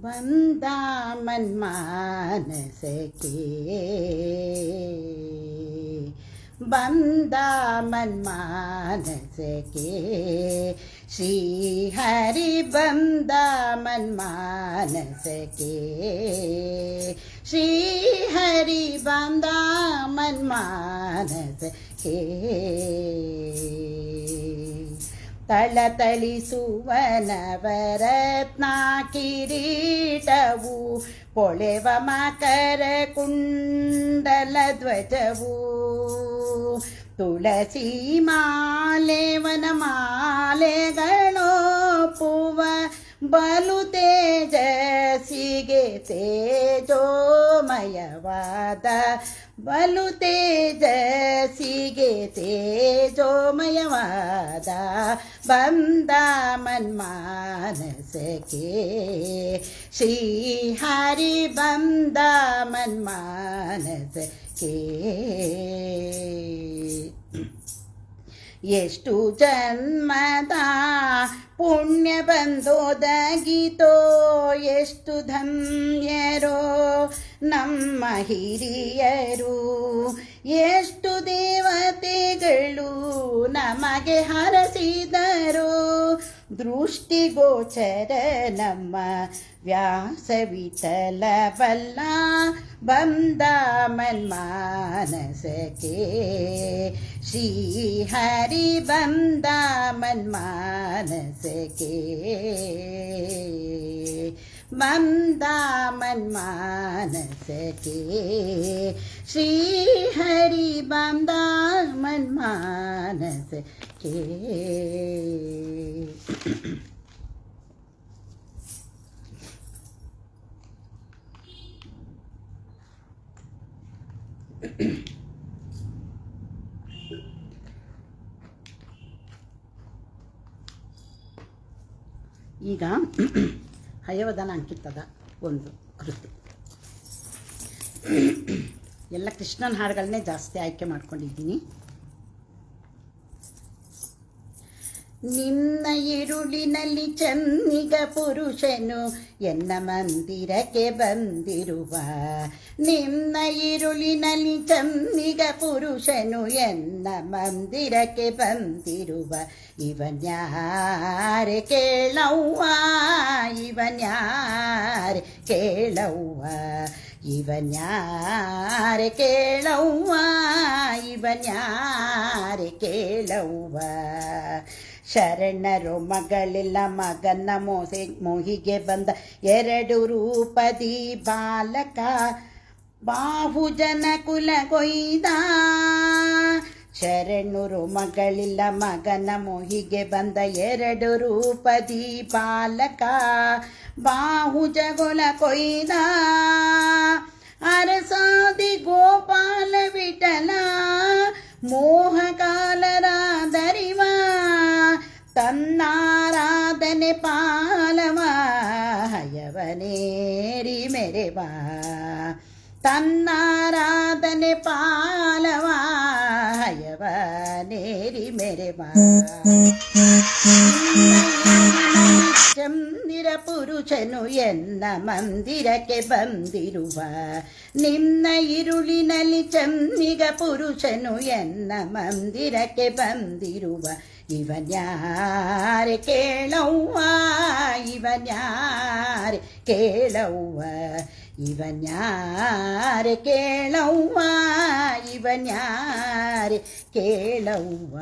ಬಂದ ಮನ್ಮಾನಸಕ್ಕೆ, ಬಂದ ಮನ್ಮಾನಸಕ್ಕೆ, ಶ್ರೀಹರಿ ಬಂದ ಮನ್ಮಾನಸಕ್ಕೆ, ಶ್ರೀಹರಿ ಬಂದ ಮನ್ಮಾನಸಕ್ಕೆ. ತಳತಳಿಸುವ ನವರತ್ನ ಕಿರೀಟವು, ಪೊಳೆವ ಮಕರ ಕುಂಡಲ ಧ್ವಜವು, ತುಳಸಿ ಮಾಲೆ ವನಮಾಲೆಗಳೊಪ್ಪುವ ಬಲು ತೇಜಸ್ಸಿಗೆ ತೇಜೋಮಯವಾದ ಬಲು ತೇಜಸ್ಸಿಗೆ ತೇಜೋಮಯವಾದ ಬಂದ ಮನ್ಮಾನಸಕ್ಕೆ ಶ್ರೀಹರಿ ಬಂದ ಮನ್ಮಾನಸಕ್ಕೆ ಎಷ್ಟು ಜನ್ಮದ ಪುಣ್ಯ ಬಂದೋದಗಿತೋ ಎಷ್ಟು ಧನ್ಯರೋ ನಮ್ಮ ಹಿರಿಯರು ಎಷ್ಟು ದೇವತೆಗಳು ನಮಗೆ ಹರಸಿದರು ದೃಷ್ಟಿಗೋಚರ ನಮ್ಮ ವ್ಯಾಸವಿಠಲ ಬಲ್ಲ ಬಂದ ಮನ್ಮಾನಸಕ್ಕೆ ಶ್ರೀಹರಿ ಬಂದ ಮನ್ಮಾನಸಕ್ಕೆ ಬಂದ ಮನ್ಮಾನಸಕ್ಕೆ ಶ್ರೀಹರಿ ಬಂದ ಮನ್ಮಾನಸಕ್ಕೆ. ಈಗ ಹಯವದನ ಅಂಕಿತದ ಒಂದು ಕೃತಿ. ಎಲ್ಲ ಕೃಷ್ಣನ ಹಾಡುಗಳನ್ನೇ ಜಾಸ್ತಿ ಆಯ್ಕೆ ಮಾಡ್ಕೊಂಡಿದ್ದೀನಿ. ನಿನ್ನ ಇರುಳಿನಲ್ಲಿ ಚನ್ನಿಗ ಪುರುಷನು ಎನ್ನ ಮಂದಿರಕ್ಕೆ ಬಂದಿರುವ, ನಿನ್ನ ಇರುಳಿನಲ್ಲಿ ಚನ್ನಿಗ ಪುರುಷನು ಎನ್ನ ಮಂದಿರಕ್ಕೆ ಬಂದಿರುವ, ಇವನ್ಯಾರೆ ಕೇಳವ್ವ ಇವನ್ಯಾರೆ ಕೇಳವ್ವ, ಇವನ್ಯಾರೆ ಕೇಳವ್ವ ಇವನ್ಯಾರೆ ಕೇಳವ್ವ. ಶರಣರು ಮಗಳೆಲ್ಲ ಮಗನ ಮೋಹಿಗೆ ಬಂದ ಎರಡು ರೂಪದಿ ಬಾಲಕ ಬಾಹುಜನ ಕುಲಗೊಯ್ದ. ಶರಣರು ಮಗಳಿಲ್ಲ ಮಗನ ಮೋಹಿಗೆ ಬಂದ ಎರಡು ರೂಪದಿ ಬಾಲಕ ಬಾಹುಜಗೊಲ ಕೊಯ್ದ. ಅರಸಾದಿ ಗೋಪಾಲ ವಿಠಲ ಮೋಹಕಾಲರಾದರಿವ, ತನ್ನಾರಾಧನೆ ಪಾಲವ ಹಯವನೇರಿ ಮೆರೆವ, ತನ್ನಾರಾಧನೆ ಪಾಲವ ಹಯವನೇರಿ ಮೆರೆವ. ಚಂದಿರ ಪುರುಷನು ಎನ್ನ ಮಂದಿರಕ್ಕೆ ಬಂದಿರುವ, ನಿನ್ನ ಇರುಳಿನಲ್ಲಿ ಚನ್ನಿಗ ಪುರುಷನು ಎನ್ನ ಮಂದಿರಕ್ಕೆ ಬಂದಿರುವ, ಇವನ್ಯಾರೆ ಕೇಳವ್ವ ಇವನ್ಯಾರೆ ಕೇಳವ್ವ, ಇವನ್ಯಾರೆ ಕೇಳವ್ವ ಇವನ್ಯಾರೆ ಕೇಳವ್ವ.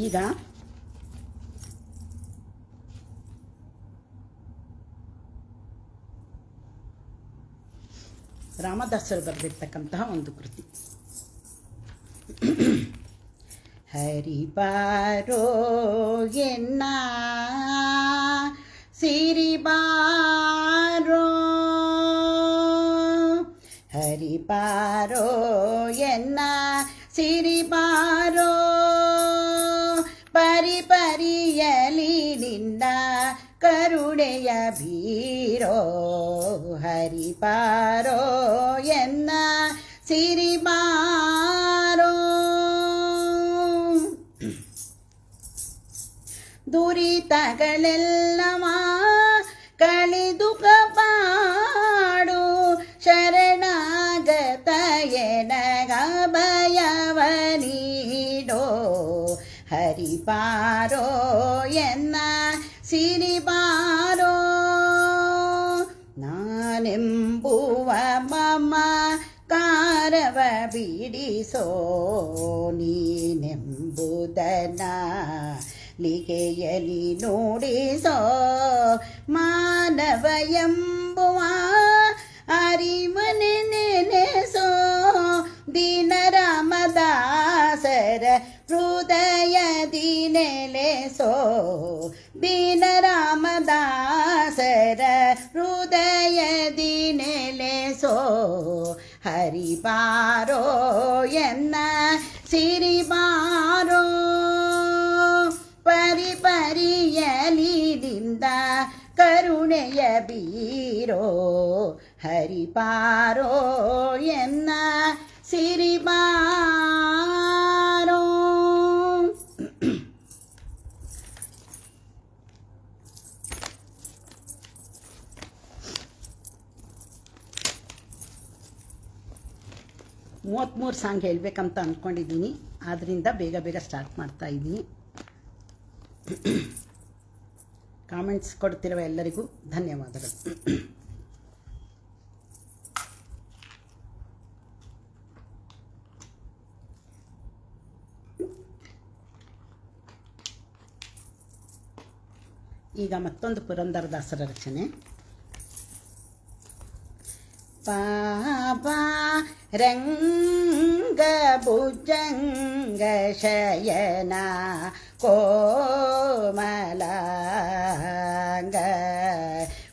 ಈಗ ರಾಮದಾಸರು ಬರೆದಿರ್ತಕ್ಕಂತಹ ಒಂದು ಕೃತಿ. ಹರಿಬಾರೋ ಎನ್ನ ಸಿರಿಬಾರೋ, ಹರಿಬಾರೋ ಎನ್ನ ಸಿರಿಬಾರೋ, ಪರಿಪರಿಯಲಿ ನಿನ್ನ ಕರುಣೆಯ ಬೀರೋ. ಹರಿಬಾರೋ ಎನ್ನ ಸಿರಿಬಾರೋ, ದುರಿತಗಳೆಲ್ಲವ ಕಳೆದು ಕಪಾಡು, ಶರಣಾಗತ ಎನಗಭಯವ ನೀಡೋ. ಹರಿಬಾರೋ ಎನ್ನ ಸಿರಿಬಾರೋ, ನಾನೆಂಬುವ ಮಮ ಕಾರವ ಬಿಡಿಸೋ, ನೀನೆಂಬುದನ ಲಿಗೆಯಲಿ ನುಡಿಸೋ. ಮಾನವ ಎಂಬುವ ಅರಿವನೆ ನೆನೆಸೋ, ದೀನ ರಾಮದಾಸರ ಹೃದಯದಿ ನೆಲೆಸೋ, ದೀನ ರಾಮದಾಸರ ಹೃದಯದಿ ನೆಲೆಸೋ ಹರಿಬಾರೋ ಎನ್ನ ಸಿರಿಬಾರೋ ಪರಿಪರಿಯಲಿನಿಂದ ಕರುಣೆಯ ಬೀರೋ ಹರಿಪಾರೋ ಎನ್ನ ಸಿರಿಬಾರೋ. ಮೂವತ್ತ್ಮೂರು ಸಾಂಗ್ ಹೇಳಬೇಕಂತ ಅಂದ್ಕೊಂಡಿದ್ದೀನಿ, ಆದ್ದರಿಂದ ಬೇಗ ಬೇಗ ಸ್ಟಾರ್ಟ್ ಮಾಡ್ತಾ ಇದ್ದೀನಿ. ಕಾಮೆಂಟ್ಸ್ ಕೊಡ್ತಿರುವ ಎಲ್ಲರಿಗೂ ಧನ್ಯವಾದಗಳು. ಈಗ ಮತ್ತೊಂದು ಪುರಂದರದಾಸರ ರಚನೆ. ಪಾಪಾ ರಂಗ ಭುಜಂಗ ಶಯನ ಕೋಮಲಾಂಗ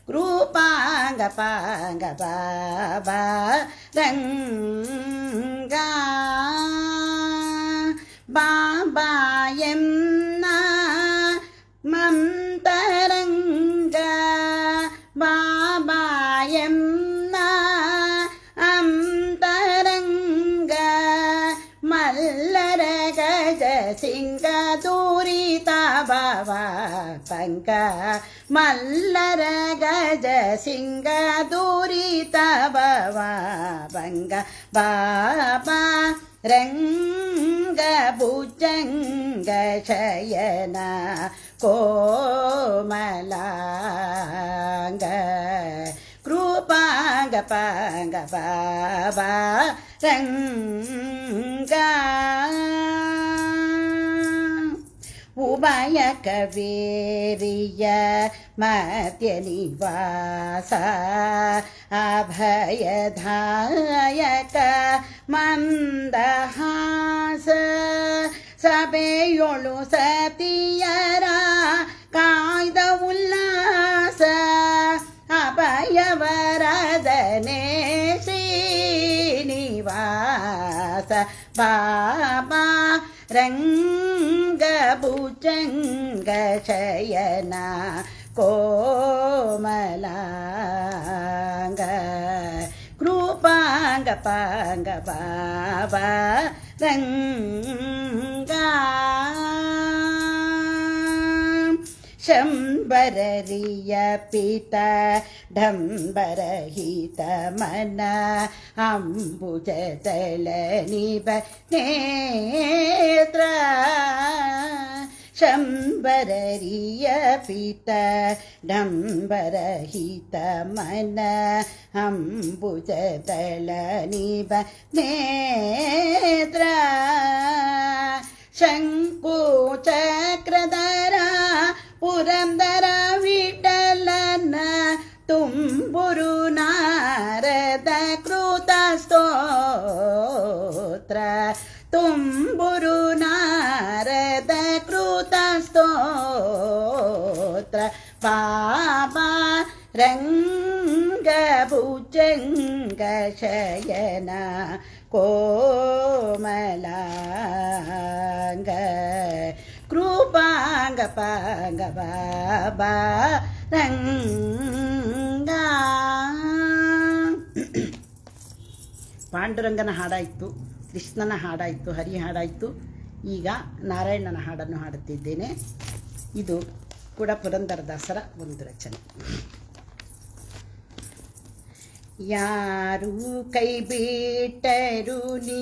ಕೃಪಾಂಗ ಪಾಂಗ ಬಾಬಾ ರಂಗ ಬಾಬಾ ಎನ್ನ ಮಂತರಂಗ ಬಾಬಾ ಎನ್ನ ಅಂತರಂಗ ಮಲ್ಲರ ಗಜ ಸಿಂಗ ದೂರಿತ ಬಾಬಾ ಪಂಕ ಮಲ್ಲರ ಗಜ ಸಿಂಗ ದೂರಿತ ಬಾಬಾ ಪಂಗ ಬಾಬಾ ರಂಗ ಭುಜಂಗ ಶಯನ ಕೋಮಲಾಂಗ ಕೃಪಾಂಗ ಪಾಂಗ ಬಾಬಾ ರಂಗ ಉಭಯ ಕವೇರಿಯ ಮಧ್ಯ ನಿವಾಸ ಅಭಯದಾಯಕ ಮಂದಹಾಸ ಸಭೆಯೊಳು ಸತಿಯರ ಕಾಯ್ದ ಉಲ್ಲಾಸ ಅಭಯವರದನೆ ಶ್ರೀನಿವಾಸ ಬಾಬಾ ರಂಗ ಭುಜಂಗ ಶಯನ ಕೋಮಲಾಂಗ ಕೃಪಾಂಗ ಪಾಂಗ ಬಾಬಾ ರಂಗ ಶಂಬರರಿಯ ಪಿತ ಢಂಬರಹಿತ ಮನ ಅಂಬುಜದಳ ನಿಭ ನೇತ್ರ ಶಂಬರರಿಯ ಪಿತ ಢಂಬರಹಿತ ಮನ ಅಂಬುಜದಳ ನಿಭ ನೇತ್ರ ಶಂಕು ಚಕ್ರಧರ ಪುರಂದರ ವಿಠಲನ ತುಂಬುರು ನಾರದ ಕೃತ ಸ್ತೋತ್ರ ತುಂಬುರು ನಾರದ ಕೃತ ಸ್ತೋತ್ರ ಬಾಬಾ ರಂಗ ಭುಜಂಗ ಶಯನ ಕೋಮಲಾಂಗ ಕೃಪಾಂಗ ಪಾಂಗ ಬಾಬಾ ರಂಗ. ಪಾಂಡುರಂಗನ ಹಾಡಾಯಿತು, ಕೃಷ್ಣನ ಹಾಡಾಯಿತು, ಹರಿ ಹಾಡಾಯಿತು. ಈಗ ನಾರಾಯಣನ ಹಾಡನ್ನು ಹಾಡುತ್ತಿದ್ದೇನೆ. ಇದು ಕೂಡ ಪುರಂದರದಾಸರ ಒಂದು ರಚನೆ. ಯಾರು ಕೈ ಬಿಟ್ಟರು ನೀ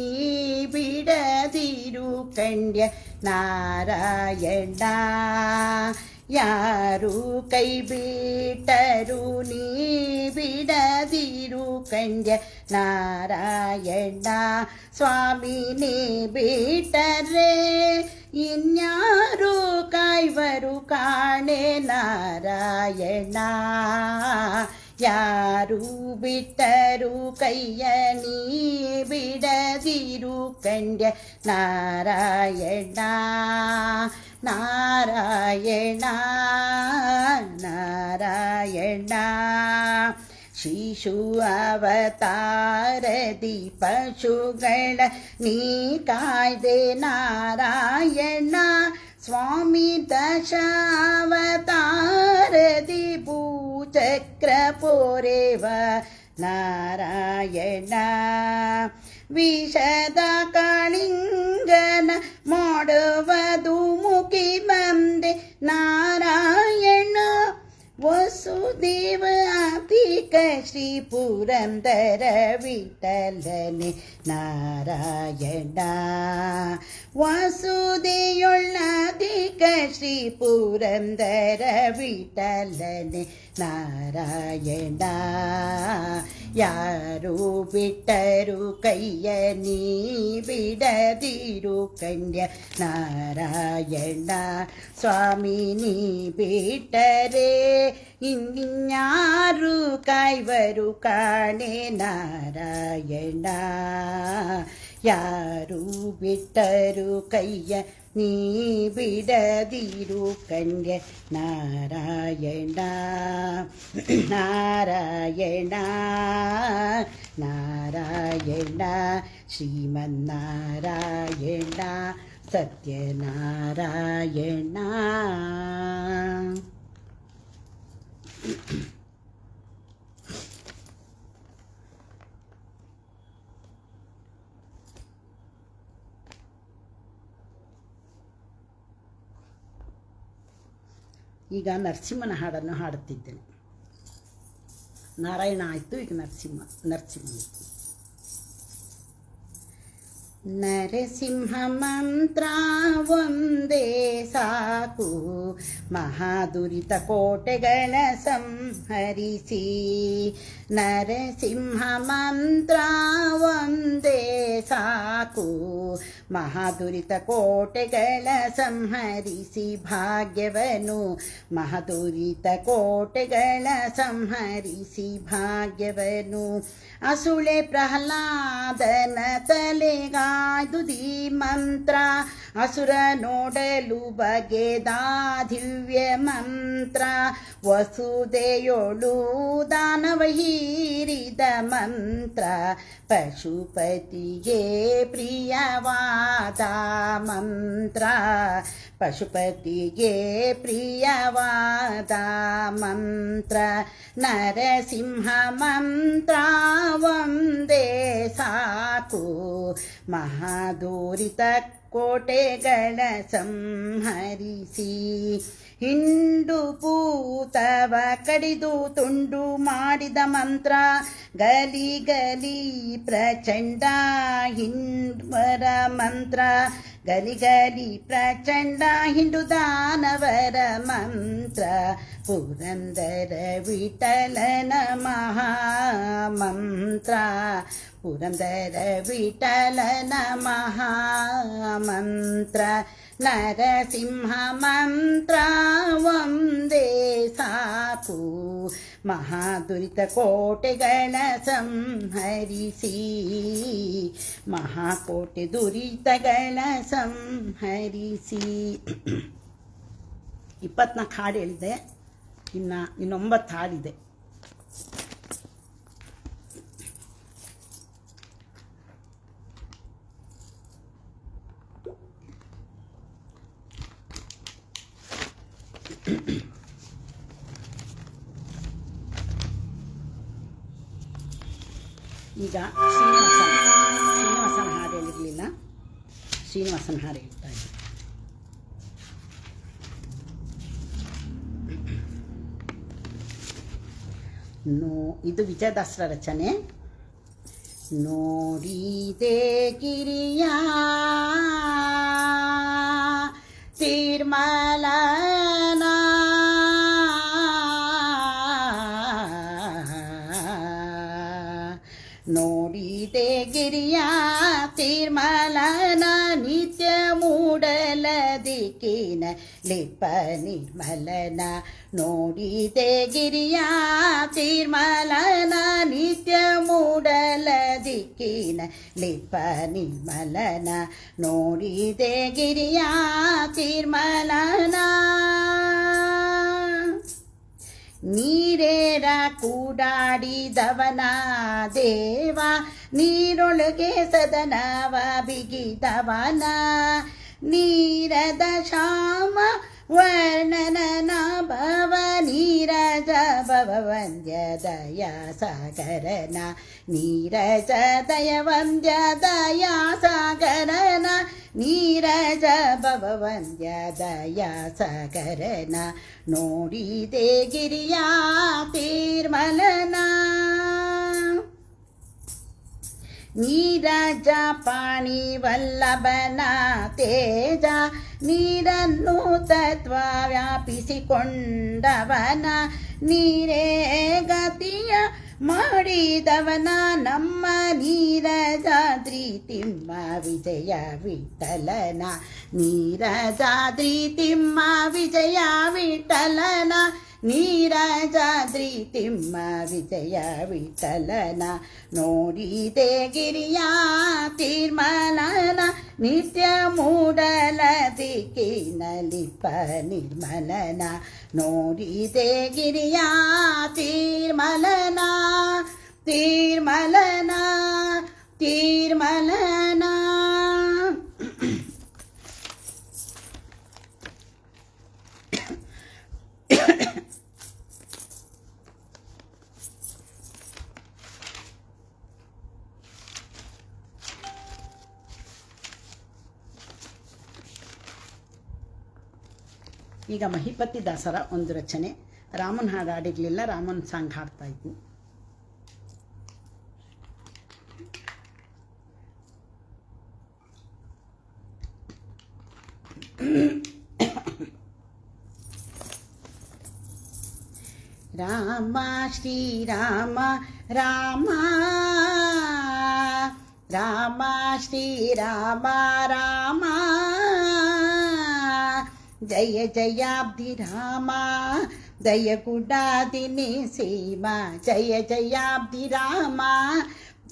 ಬಿಡದಿರು ಕಂಡ್ಯ ನಾರಾಯಣ, ಯಾರು ಕೈ ಬಿಟ್ಟರು ನೀ ಬಿಡದಿರು ಕಂಡ್ಯ ನಾರಾಯಣ, ಸ್ವಾಮಿ ನೀ ಬಿಟ್ಟರೆ ಇನ್ಯಾರು ಕಾಯ್ವರು ಕಾಣೆ ನಾರಾಯಣ, ಯಾರು ಬಿಟ್ಟರು ಕೈಯ ನೀ ಬಿಡದಿರು ಕಂಡ್ಯ ನಾರಾಯಣ, ನಾರಾಯಣ ನಾರಾಯಣ ಶಿಶು ಅವತಾರದಿ ಪಶುಗಳ ನೀ ಕಾಯ್ದೆ ನಾರಾಯಣ. ಸ್ವಾಮಿ ದಶಾವತಾರದಿ ಭೂಚಕ್ರ ಪೋರೆವ ನಾರಾಯಣ. ವಿಷದ ಕಾಳಿಂಗನ ಮಾಡುವುದು ಮುಖಿ ಬಂದೆ ನಾರಾಯಣ. ವಸುದೇವ ಅಧಿಕ ಶ್ರೀ ಪುರಂದರ ವಿಠಲನೆ ನಾರಾಯಣ. ವಸುದೆಯೊಳ್ಳಧಿಕ ಶ್ರೀ ಪುರಂದರ ವಿಠಲನೆ ನಾರಾಯಣ. ಯಾರು ಬಿಟ್ಟರು ಕೈಯ ನೀ ಬಿಡದಿರು ಕನ್ಯ ನಾರಾಯಣ. ಸ್ವಾಮಿ ನೀ ಬಿಟ್ಟರೆ ಇನ್ಯಾರು ಕಾಯ್ವರು ಕಾಣೆ ನಾರಾಯಣ. ಯಾರು ಬಿಟ್ಟರು ಕೈಯ ನೀ ಬಿಡದಿರು ಕನ್ಯೆ ನಾರಾಯಣ. ನಾರಾಯಣ ನಾರಾಯಣ ಶ್ರೀಮನ್ನಾರಾಯಣ ಸತ್ಯನಾರಾಯಣ. ಈಗ ನರಸಿಂಹನ ಹಾಡನ್ನು ಹಾಡುತ್ತಿದ್ದೇನೆ. ನಾರಾಯಣ ಆಯಿತು, ಈಗ ನರಸಿಂಹ. ನರಸಿಂಹ ಮಂತ್ರ ಒಂದೇ ಸಾಕು, ಮಹಾದುರಿತ ಕೋಟೆಗಳ ಸಂಹರಿಸಿ. ನರಸಿಂಹ ಮಂತ್ರ ಒಂದೇ ಸಾಕು, ಮಹಾದುರಿತ ಕೋಟೆಗಳ ಸಂಹರಿಸಿ. ಭಾಗ್ಯವನು ಮಹಾದುರಿತ ಕೋಟೆಗಳ ಸಂಹರಿಸಿ ಭಾಗ್ಯವನು. ಅಸುಳೆ ಪ್ರಹ್ಲಾದನ ತಲೆಗಾಯ್ದುದಿ ಮಂತ್ರ, ಅಸುರ ನೋಡಲು ಬಗೆದ ದಿವ್ಯ ಮಂತ್ರ. ವಸುದೆಯೊಳು ದಾನವ ಹೀರಿದ ಮಂತ್ರ, ಪಶುಪತಿಗೆ ಪ್ರಿಯವಾದ ಮಂತ್ರ. ಪಶುಪತಿಗೆ ಪ್ರಿಯವಾದ ಮಂತ್ರ. ನರಸಿಂಹ ಮಂತ್ರ ಒಂದೇ ಸಾಕು, ಮಹಾದೂರಿತ ಕೋಟೆಗಳ ಸಂಹರಿಸಿ. ಹಿಂಡು ಪೂತವ ಕಡಿದು ತುಂಡು ಮಾಡಿದ ಮಂತ್ರ, ಗಲಿ ಗಲಿ ಪ್ರಚಂಡ ಹಿಂಡುವರ ಮಂತ್ರ. ಗಲಿ ಗಲಿ ಪ್ರಚಂಡ ಹಿಂಡು ದಾನವರ ಮಂತ್ರ. ಪುರಂದರ ವಿಠಲನ ಮಹಾಮಂತ್ರ. ಪುರಂದರ ವಿಠಲನ ಮಹಾಮಂತ್ರ. ನರಸಿಂಹ ಮಂತ್ರ ಒಂದೇ ಸಾಕು, ಮಹಾದುರಿತ ಕೋಟೆಗಳ ಸಂಹರಿಸಿ. ಮಹಾಕೋಟೆ ದುರಿತಗಳ ಸಂಹರಿಸಿ. 24 ಹಾಡು ಹೇಳಿದೆ, ಇನ್ನು 9 ಹಾಡಿದೆ. ಈಗ ಶ್ರೀನಿವಾಸನ ಹಾಡು ಹೇಳಿರಲಿಲ್ಲ, ಶ್ರೀನಿವಾಸನ ಹಾಡು ಹೇಳ್ತಾ ಇದ್ದೆ. ಇದು ವಿಜಯದಾಸರ ರಚನೆ. ನೋಡಿದೆ ಗಿರಿಯ ತಿರ್ಮಲನ, ನೋಡಿದೆ ಗಿರಿಯ ತಿರ್ಮಲನ. ನಿತ್ಯ ಮೂಡಲ ದಿಕ್ಕಿನ ಲಿಪ ನಿರ್ಮಲನ. ನೋಡಿದೆ ಗಿರಿಯ ತಿರ್ಮಲನ, ನಿತ್ಯ ಮೂಡಲ ದಿಕ್ಕಿನ ಲಿಪ ನಿರ್ಮಲನ. ನೋಡಿದೆ ಗಿರಿಯ ತಿರ್ಮಲನ. ನೀರೇರ ಕೂಡಾಡಿದವನ ದೇವ ನೀರೊಳಗೆ ಸದನವ ಬಿಗಿದವನ ನೀರದ ಶ್ಯಾಮ ವರ್ಣನ ಭವ ನೀರಜ ಭವ ವಂದ್ಯ ದಯಾ ಸಾಗರನ ನೀರಜ ದಯ ವಂದ್ಯ ದಯಾ ಸಾಗರನ ನೀರಜ ಭವ ವಂದ್ಯ ದಯಾ ಸಾಗರನ ನೋಡಿದೆ ಗಿರಿಯ ತೀರ್ಮಲನ ನೀರಜ ಪಾಣಿ ವಲ್ಲಭನ ತೇಜ ನೀರನ್ನು ತತ್ವ ವ್ಯಾಪಿಸಿಕೊಂಡವನ ನೀರೇ ಗತಿಯ ಮಾಡಿದವನ ನಮ್ಮ ನೀರಜಾದ್ರಿ ತಿಮ್ಮ ವಿಜಯ ವಿಠಲನ ನೀರಜಾದ್ರಿ ತಿಮ್ಮ ವಿಜಯ ವಿಠಲನ ನೀರಜಾದ್ರಿ ತಿಮ್ಮ ವಿಜಯ ವಿಠಲನ ನೋಡಿದೆ ಗಿರಿಯ ತೀರ್ಮಲನ ನಿತ್ಯ ಮೂಡಲ ದಿಕ್ಕಿನಲಿಪ ನಿರ್ಮಲನ ನೋಡಿದೆ ಗಿರಿಯ ತೀರ್ಮಲನ ತೀರ್ಮಲನ ತೀರ್ಮಲನ. ಈಗ ಮಹಿಪತಿ ದಾಸರ ಒಂದು ರಚನೆ. ರಾಮನ ಹಾಡು ಹಾಡಿರಲಿಲ್ಲ, ರಾಮನ ಸಾಂಗ್ ಹಾಡ್ತಾ ಇದ್ವಿ. ರಾಮ ಶ್ರೀರಾಮ ರಾಮ ರಾಮ ಶ್ರೀರಾಮ ರಾಮ ಜಯ ಜಯಾಬ್ಧಿ ರಾಮ ದಯ ಗುಣಾದಿನಿ ಸೀಮಾ ಜಯ ಜಯಾಬ್ಧಿ ರಾಮ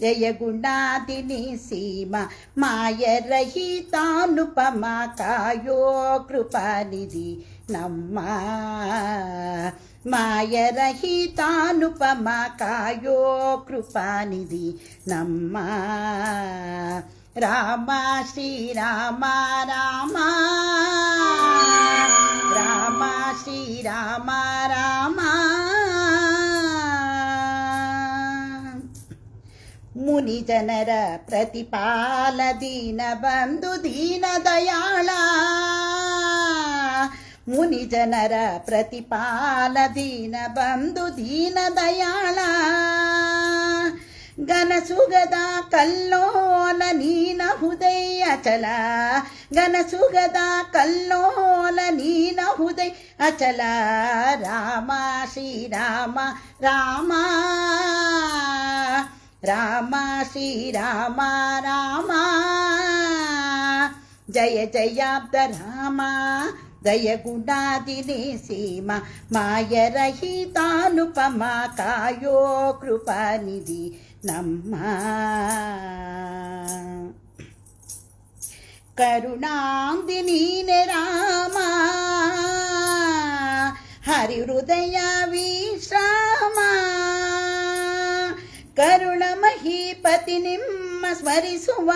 ಜಯ ಗುಣಾದಿನಿ ಸೀಮಾ ಮಾಯ ರಹಿತಾನುಪಮ ಕಾಯೋ ಕೃಪಾನಿಧಿ ನಮ್ಮ ಮಾಯ ರಹಿತಾನುಪಮ ಕಾಯೋ ಕೃಪಾನಿಧಿ ನಮ್ಮ ರಾಮ ಶ್ರೀರಾಮ ರಾಮ ರಾಮ ಶ್ರೀರಾಮ ರಾಮ ಮುನಿ ಜನರ ಪ್ರತಿಪಾಲ ದೀನ ಬಂಧು ದೀನ ದಯಾಳ ಮುನಿ ಜನರ ಪ್ರತಿಪಾಲ ದೀನ ಬಂಧು ದೀನ ದಯಾಳ ಗನಸುಗದ ಕಲ್ಲೋಲ ನೀನ ಹುದಯ ಅಚಲ ಗನಸುಗದ ಕಲ್ಲೋಲ ನೀನ ಹುದಯ ಅಚಲ ರಾಮ ಶ್ರೀರಾಮ ರಾಮ ರಾಮ ಶ್ರೀರಾಮ ರಾಮ ಜಯ ಜಯಾಬ್ದ ರಾಮ ದಯ ಗುಣಾದಿನಿ ಸೀಮಾ ಮಾಯ ರಹಿತಾನುಪಮ ಕಾಯೋ ಕೃಪಾನಿಧಿ ನಮ್ಮ ಕರುಣಾಂದಿ ನೀನೆ ರಾಮ ಹರಿ ಹೃದಯ ವಿಶ್ರಾಮ ಕರುಣ ಮಹೀಪತಿ ನಿಮ್ಮ ಸ್ಮರಿಸುವ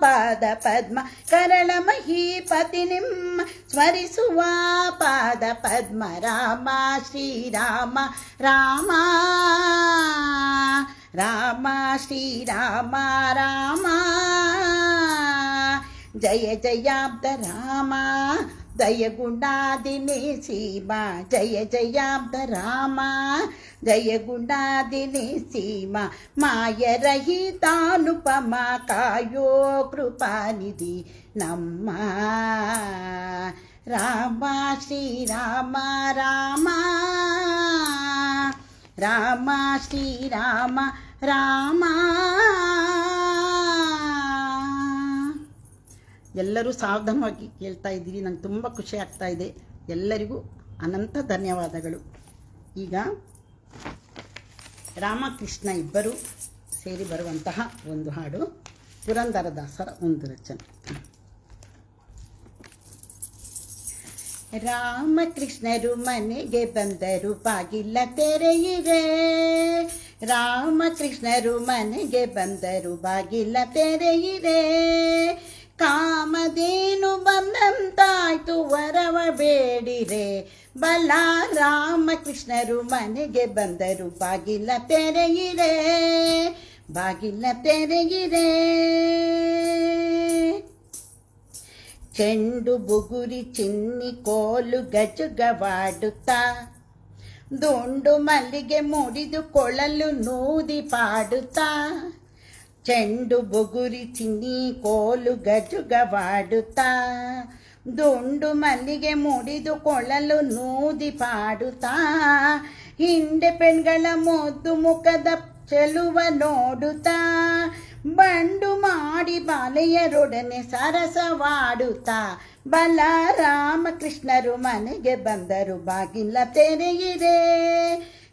ಪಾದ ಪದ್ಮ ಕರಳ ಮಹೀಪತಿ ನಿಮ್ಮ ಸ್ಮರಿಸುವ ಪಾದ ಪದ್ಮ ರಾಮ ಶ್ರೀರಾಮ ರಾಮ ರಾಮ ಶ್ರೀರಾಮ ರಾಮ ಜಯ ಜಯಾಬ್ದ ರಾಮ ದಯ ಗುಣಾದಿನಿ ಸೀಮಾ ಜಯ ಜಯಾಬ್ದ ರಾಮ ಜಯ ಗುಣಾದಿನಿ ಸೀಮಾ ಮಾಯ ರಹಿತಾನುಪಮ ಕಾಯೋ ಕೃಪಾನಿಧಿ ನಮ್ಮ ರಾಮ ಶ್ರೀರಾಮ ರಾಮ ರಾಮ ಶ್ರೀರಾಮ ರಾಮ. ಎಲ್ಲರೂ ಸಾವಧಾನವಾಗಿ ಕೇಳ್ತಾ ಇದ್ದೀರಿ, ನಂಗೆ ತುಂಬ ಖುಷಿ ಆಗ್ತಾ ಇದೆ. ಎಲ್ಲರಿಗೂ ಅನಂತ ಧನ್ಯವಾದಗಳು. ಈಗ ರಾಮಕೃಷ್ಣ ಇಬ್ಬರು ಸೇರಿ ಬರುವಂತಹ ಒಂದು ಹಾಡು, ಪುರಂದರದಾಸರ ಒಂದು ರಚನೆ. ರಾಮಕೃಷ್ಣರು ಮನೆಗೆ ಬಂದರು ಬಾಗಿಲ ತೆರೆಯಿರೆ. ರಾಮಕೃಷ್ಣರು ಮನೆಗೆ ಬಂದರು ಬಾಗಿಲ ತೆರೆಯಿರೆ. ಕಾಮಧೇನು ಬಂದಂತಾಯ್ತು ವರವ ಬೇಡಿರೆ. ಬಲ ರಾಮಕೃಷ್ಣರು ಮನೆಗೆ ಬಂದರು ಬಾಗಿಲ ತೆರೆಯಿರೆ. ಬಾಗಿಲ ತೆರೆಯಿರೆ. ಚೆಂಡು ಬುಗುರಿ ಚಿನ್ನಿ ಕೋಲು ಗಜಗವಾಡುತ್ತಾ ದುಂಡು ಮಲ್ಲಿಗೆ ಮುಡಿದು ಕೊಳಲು ನೂದಿ ಪಾಡುತ್ತಾ. ಚೆಂಡು ಬುಗುರಿ ಚಿನ್ನಿ ಕೋಲು ಗಜಗವಾಡುತ್ತಾ ದುಂಡು ಮಲ್ಲಿಗೆ ಮುಡಿದು ಕೊಳಲು ನೂದಿ ಪಾಡುತ್ತಾ. ಹಿಂದೆ ಪೆಣ್ಗಳ ಮುದ್ದು ಮುಖದ ಚೆಲುವ ನೋಡುತ್ತಾ ಬಂಡು ಮಾಡಿ ಬಾಲೆಯರೊಡನೆ ಸರಸವಾಡುತ್ತಾ. ಬಲ ರಾಮಕೃಷ್ಣರು ಮನೆಗೆ ಬಂದರು ಬಾಗಿಲ ತೆರೆಯಿರೆ.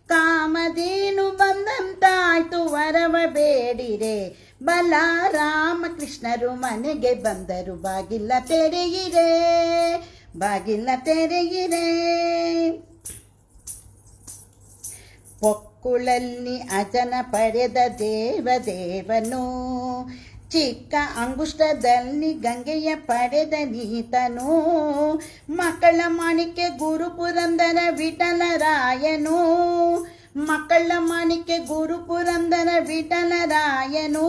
ಕಾಮಧೇನು ಬಂದಂತಾಯ್ತು ವರವ ಬೇಡಿರೆ. ಬಲ ರಾಮಕೃಷ್ಣರು ಮನೆಗೆ ಬಂದರು ಬಾಗಿಲ ತೆರೆಯಿರೆ. ಬಾಗಿಲ ತೆರೆಯಿರೆ. ಪೊಕ್ಕುಳಲ್ಲಿ ಅಜನ ಪಡೆದ ದೇವದೇವನು ಚಿಕ್ಕ ಅಂಗುಷ್ಟದಲ್ಲಿ ಗಂಗೆಯ ಪಡೆದ ನೀತನು. ಮಕ್ಕಳ ಮಾಣಿಕ್ಯ ಗುರು ಪುರಂದರ ವಿಠಲರಾಯನು. ಮಕ್ಕಳ ಮಾಣಿಕ್ಯ ಗುರು ಪುರಂದರ ವಿಠಲರಾಯನು.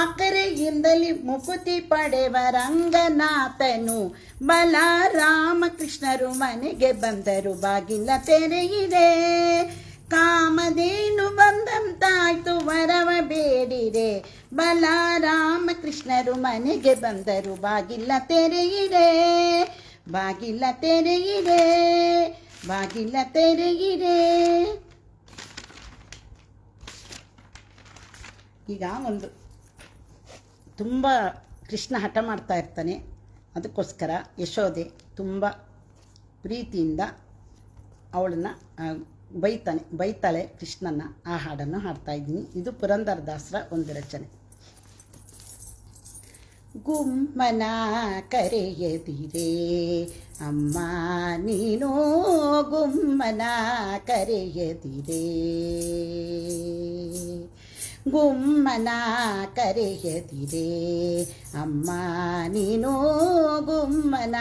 ಅಕರೆಯಿಂದಲಿ ಮುಕುತಿ ಪಡೆವ ರಂಗನಾಥನು. ಬಲ ರಾಮಕೃಷ್ಣರು ಮನೆಗೆ ಬಂದರು ಬಾಗಿಲ ತೆರೆಯಿರೆ. ಕಾಮಧೇನು ಬಂದಂತಾಯ್ತು ವರವ ಬೇಡಿರೆ. ಬಲ ರಾಮಕೃಷ್ಣರು ಮನೆಗೆ ಬಂದರು ಬಾಗಿಲ ತೆರೆಯಿರೆ. ಬಾಗಿಲ ತೆರೆಯಿರೆ. ಬಾಗಿಲ ತೆರೆಯಿರೆ. ಈಗ ಒಂದು ತುಂಬ ಕೃಷ್ಣ ಹಠ ಮಾಡ್ತಾ ಇರ್ತಾನೆ. ಅದಕ್ಕೋಸ್ಕರ ಯಶೋದೆ ತುಂಬ ಪ್ರೀತಿಯಿಂದ ಅವಳನ್ನು ಬೈತಾಳೆ ಕೃಷ್ಣನ. ಆ ಹಾಡನ್ನು ಹಾಡ್ತಾ ಇದ್ದೀನಿ. ಇದು ಪುರಂದರದಾಸರ ಒಂದು ರಚನೆ. ಗುಮ್ಮನ ಕರೆಯದಿರೆ ಅಮ್ಮ ನೀನು ಗುಮ್ಮನ ಕರೆಯದಿರೆ. ಗುಮ್ಮನ ಕರೆಯದಿರೆ ಅಮ್ಮ ನೀನು ಗುಮ್ಮನ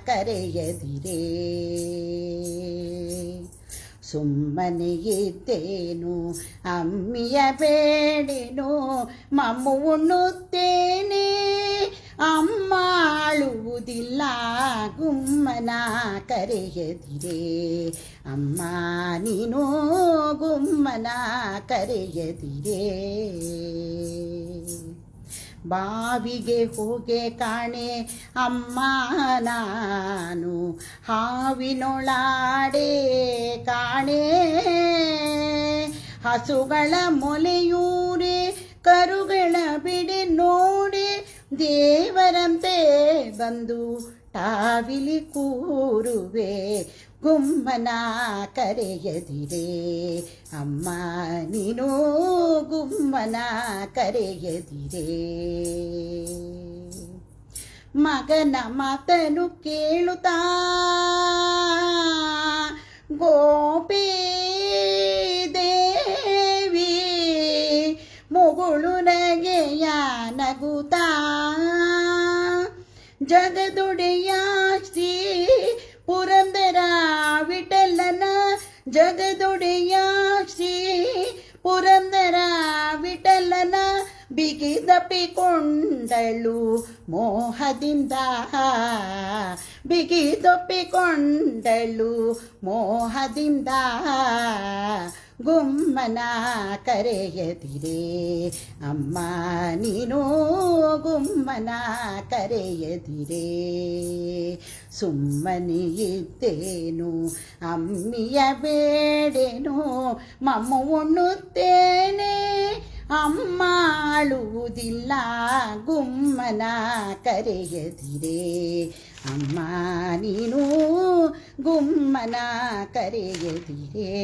ಕರೆಯದಿರೆ. ಸುಮ್ಮನೆ ಇದ್ದೇನು ಅಮ್ಮಿಯ ಬೇಡೇನು ಮಮ್ಮು ಉಣ್ಣುತ್ತೇನೆ ಅಮ್ಮ ಅಳುವುದಿಲ್ಲ ಗುಮ್ಮನ ಕರೆಯದಿರೆ. ಅಮ್ಮ ನೀನು ಗುಮ್ಮನ ಕರೆಯದಿರೆ. ಬಾವಿಗೆ ಹೋಗೆ ಕಾಣೆ ಅಮ್ಮ ನಾನು ಹಾವಿನೊಳಾಡೆ ಕಾಣೆ. ಹಸುಗಳ ಮೊಲೆಯೂರೆ ಕರುಗಳ ಬಿಡೆ ನೋಡಿ ದೇವರಂತೆ ಬಂದು ಟಾವಿಲಿ ಕೂರುವೆ. ಗುಮ್ಮನ ಕರೆಯದಿರೆ ಅಮ್ಮ ನೀನು ಗುಮ್ಮನ ಕರೆಯದಿರೆ. ಮಗನ ಮಾತನು ಕೇಳುತ್ತಾ ಗೋಪಿ ದೇವಿ ಮುಗುಳು ನಗೆಯ ನಗುತ್ತಾ. ಜಗದೊಡೆಯ ಶ್ರೀ ಪುರಂದರ ವಿಠಲನ. ಜಗದೊಡೆಯ ಶ್ರೀ ಪುರಂದರ ವಿಠಲನ ಬಿಗಿದಪ್ಪಿಕೊಂಡಳು ಮೋಹದಿಂದ. ಬಿಗಿದಪ್ಪಿಕೊಂಡಳು ಮೋಹದಿಂದ. ಗುಮ್ಮನ ಕರೆಯದಿರೆ ಅಮ್ಮ ನೀನು ಗುಮ್ಮನ ಕರೆಯದಿರೆ. ಸುಮ್ಮನೆ ಇದ್ದೇನು ಅಮ್ಮಿಯ ಬೇಡೇನು ಮಮ್ಮು ಉಣ್ಣುತ್ತೇನೆ ಅಮ್ಮ ಅಳುವುದಿಲ್ಲ ಗುಮ್ಮನ ಕರೆಯದಿರೆ. ಅಮ್ಮ ನೀನು ಗುಮ್ಮನ ಕರೆಯದಿರೆ.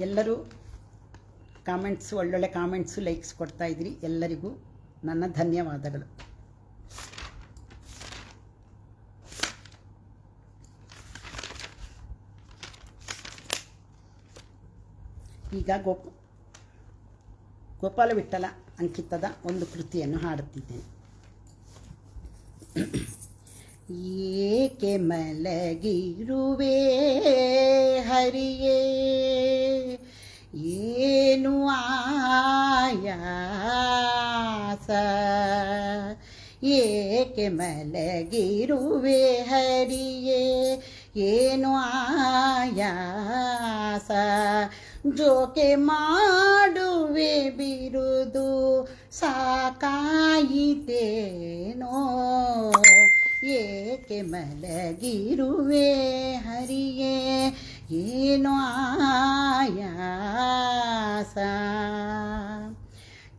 ಎಲ್ಲರೂ ಕಾಮೆಂಟ್ಸು, ಒಳ್ಳೊಳ್ಳೆ ಕಾಮೆಂಟ್ಸು, ಲೈಕ್ಸ್ ಕೊಡ್ತಾಯಿದ್ರಿ. ಎಲ್ಲರಿಗೂ ನನ್ನ ಧನ್ಯವಾದಗಳು. ಈಗ ಗೋಪಾಲ ವಿಠಲ ಅಂಕಿತದ ಒಂದು ಕೃತಿಯನ್ನು ಹಾಡುತ್ತಿದ್ದೇನೆ. ಏಕೆ ಮಲಗಿರುವೆ ಹರಿಯೇ, ಏನು ಆಯಾಸ, ಏಕೆ ಮಲಗಿರುವೆ ಹರಿಯೇ, ಏನು ಆಯಾಸ, ಜೋಕೆ ಮಾಡುವೆ ಬಿರುದು ಸಾಕಾಯಿತೇನೋ, ಏಕೆ ಮಲಗಿರುವೆ ಹರಿಯೇ, ಏನು ಆಯಾಸ,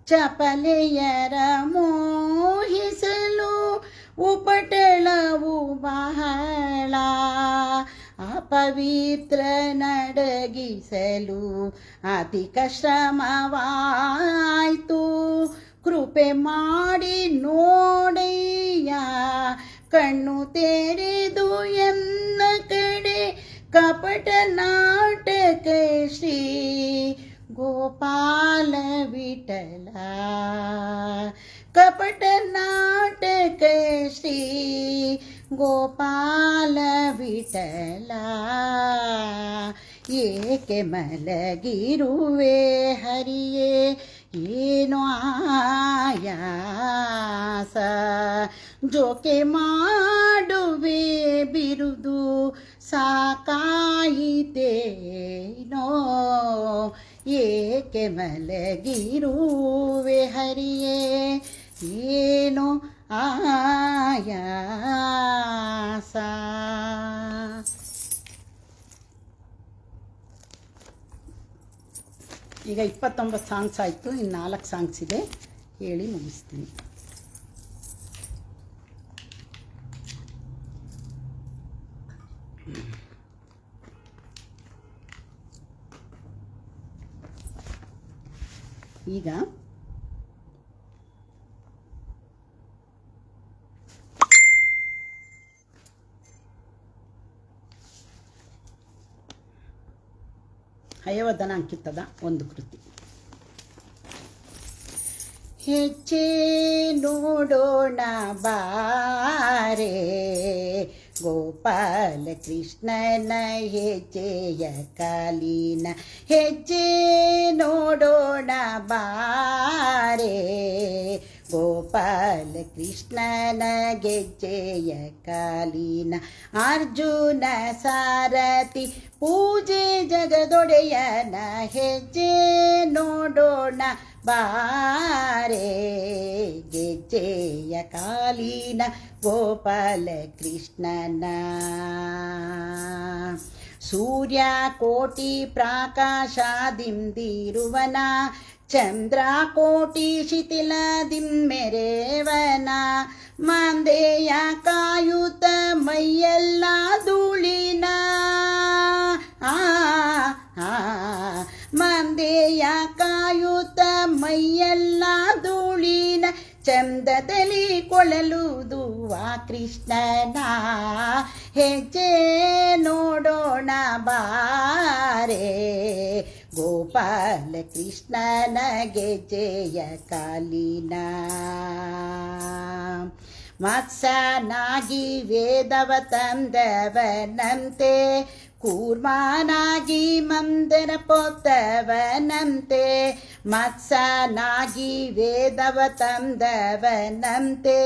ಚಪಲೆಯರ ಮೋಹಿಸಲು ಉಪಟಳವು ಬಹಳ, ಅಪವಿತ್ರ ನಡಗಿಸಲು ಅಧಿಕ ಶ್ರಮವಾಯಿತು, ಕೃಪೆ ಮಾಡಿ ನೋಡಯ್ಯ ಕಣ್ಣು ತೆರೆದು ಎನ್ನ ಕಡೆ, ಕಪಟ ನಾಟಕ ಶ್ರೀ ಗೋಪಾಲ ವಿಠಲ, ಕಪಟ ನಾಟಕ ಶ್ರೀ ಗೋಪಾಲ ವಿಠಲ, ಏಕೆ ಮಲಗಿರುವೆ ಹರಿಯೇ, ಏನು ಆಯಾಸ, ಜೋಕೆ ಮಾಡುವೆ ಬಿರುದು ಸಾಕಾಯಿತೇನೋ, ಏಕೆ ಮಲಗಿರುವೆ ಹರಿಯೇ, ಏನು ಆಯಾಸ. ಈಗ 29 ಸಾಂಗ್ಸ್ ಆಯಿತು, ಇನ್ನು 4 ಸಾಂಗ್ಸ್ ಇದೆ, ಹೇಳಿ ಮುಗಿಸ್ತೀನಿ. ಈಗ ಹಯವದನ ಅಂಕಿತದ ಒಂದು ಕೃತಿ. ಹೆಜ್ಜೆ ನೋಡೋಣ ಬಾರೆ, ಗೋಪಾಲ ಕೃಷ್ಣನ ಹೆಜ್ಜೆಯ ಕಾಲಿನ, ಹೆಜ್ಜೆ ನೋಡೋಣ ಬಾರೆ, ಗೋಪಾಲ ಕೃಷ್ಣನ ಗೆಜ್ಜೆಯ ಕಾಲಿನ, ಅರ್ಜುನ ಸಾರಥಿ ಪೂಜೆ ಜಗದೊಡೆಯನ ಹೆಜ್ಜೆ ನೋಡೋಣ ಬಾರೆ, ಗೆಜ್ಜೆಯ ಕಾಲಿನ ಗೋಪಾಲ ಕೃಷ್ಣನ, ಸೂರ್ಯ ಕೋಟಿ ಪ್ರಕಾಶದಿಂದಿರುವನ, ಚಂದ್ರ ಕೋಟಿ ಶಿಥಿಲದಿಂಮೆರೆವನ, ಮಂದೆಯ ಕಾಯುತ್ತ ಮೈಯೆಲ್ಲ ಧೂಳಿನ, ಮಂದೆಯ ಕಾಯುತ್ತ ಮೈಯೆಲ್ಲ ಧೂಳಿನ, ಚಂದದಲ್ಲಿ ಕೊಳಲುದುವ ಕೃಷ್ಣನ ಹೆಜ್ಜೆ ನೋಡೋಣ ಬಾರೆ, ಗೋಪಾಲ ಕೃಷ್ಣನ ಗೆಜ್ಜೆಯ ಕಾಲಿನ, ಮತ್ಸ್ಯನಾಗಿ ವೇದವ ತಂದವನಂತೆ, ಕೂರ್ಮನಾಗಿ ಮಂದರ ಪೊತ್ತವನಂತೆ, ಮತ್ಸ್ಯನಾಗಿ ವೇದವ ತಂದವನಂತೆ,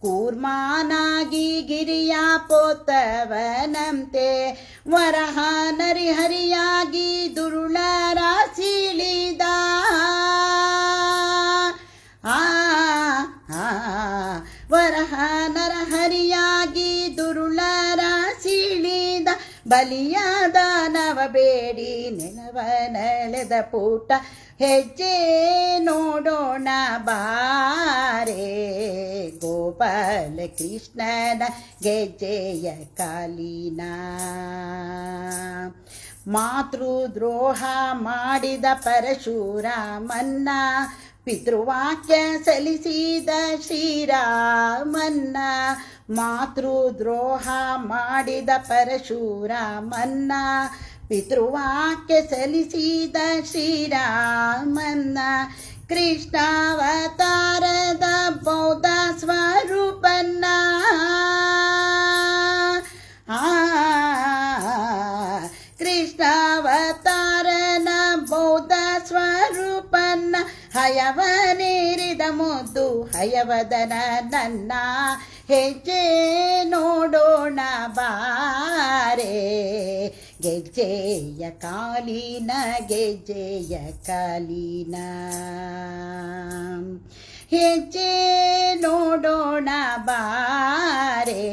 ಕೂರ್ಮನಾಗಿ ಗಿರಿಯ ಪೊತ್ತವನಂತೆ, ವರಹ ನರಿಹರಿಯಾಗಿ ದುರುಳರ ಸೀಳಿದ, ವರಹ ನರಹರಿಯಾಗಿ ದುರುಳರ ಸೀಳಿದ, ಬಲಿಯಾದ ನವ ಬೇಡಿ ನೆನವನಳೆದ ಪೂಟ, ಹೆಜ್ಜೆ ನೋಡೋಣ ಬಾರೆ, ಗೋಪಾಲ ಕೃಷ್ಣನ ಗೆಜ್ಜೆಯ ಕಾಲಿನ, ಮಾತೃದ್ರೋಹ ಮಾಡಿದ ಪರಶುರಾಮನ್ನ ಪಿತೃವಾಕ್ಯ ಸಲ್ಲಿಸಿದ ಶ್ರೀರಾಮನ್ನ ಮಾತೃದ್ರೋಹ ಮಾಡಿದ ಪರಶುರಾಮನ್ನ ಪಿತೃವಾಕ್ಯ ಸಲ್ಲಿಸಿದ ಶ್ರೀರಾಮನ್ನ ಕೃಷ್ಣಾವತಾರದ ಬೌದ್ಧ ಸ್ವರೂಪನ್ನ ಕೃಷ್ಣಾವತಾರನ ಬೌದ್ಧ ಸ್ವರೂಪನ್ನ ಹಯವನೇರಿದ ಮುದ್ದು ಹಯವದನ ನನ್ನ ಹೆಜ್ಜೆ ನೋಡೋಣ ಬಾರೆ ಗೆಜ್ಜೆಯ ಕಾಲಿನ ಗೆಜ್ಜೆಯ ಕಾಲಿನ ಹೆಜ್ಜೆ ನೋಡೋಣ ಬಾರೆ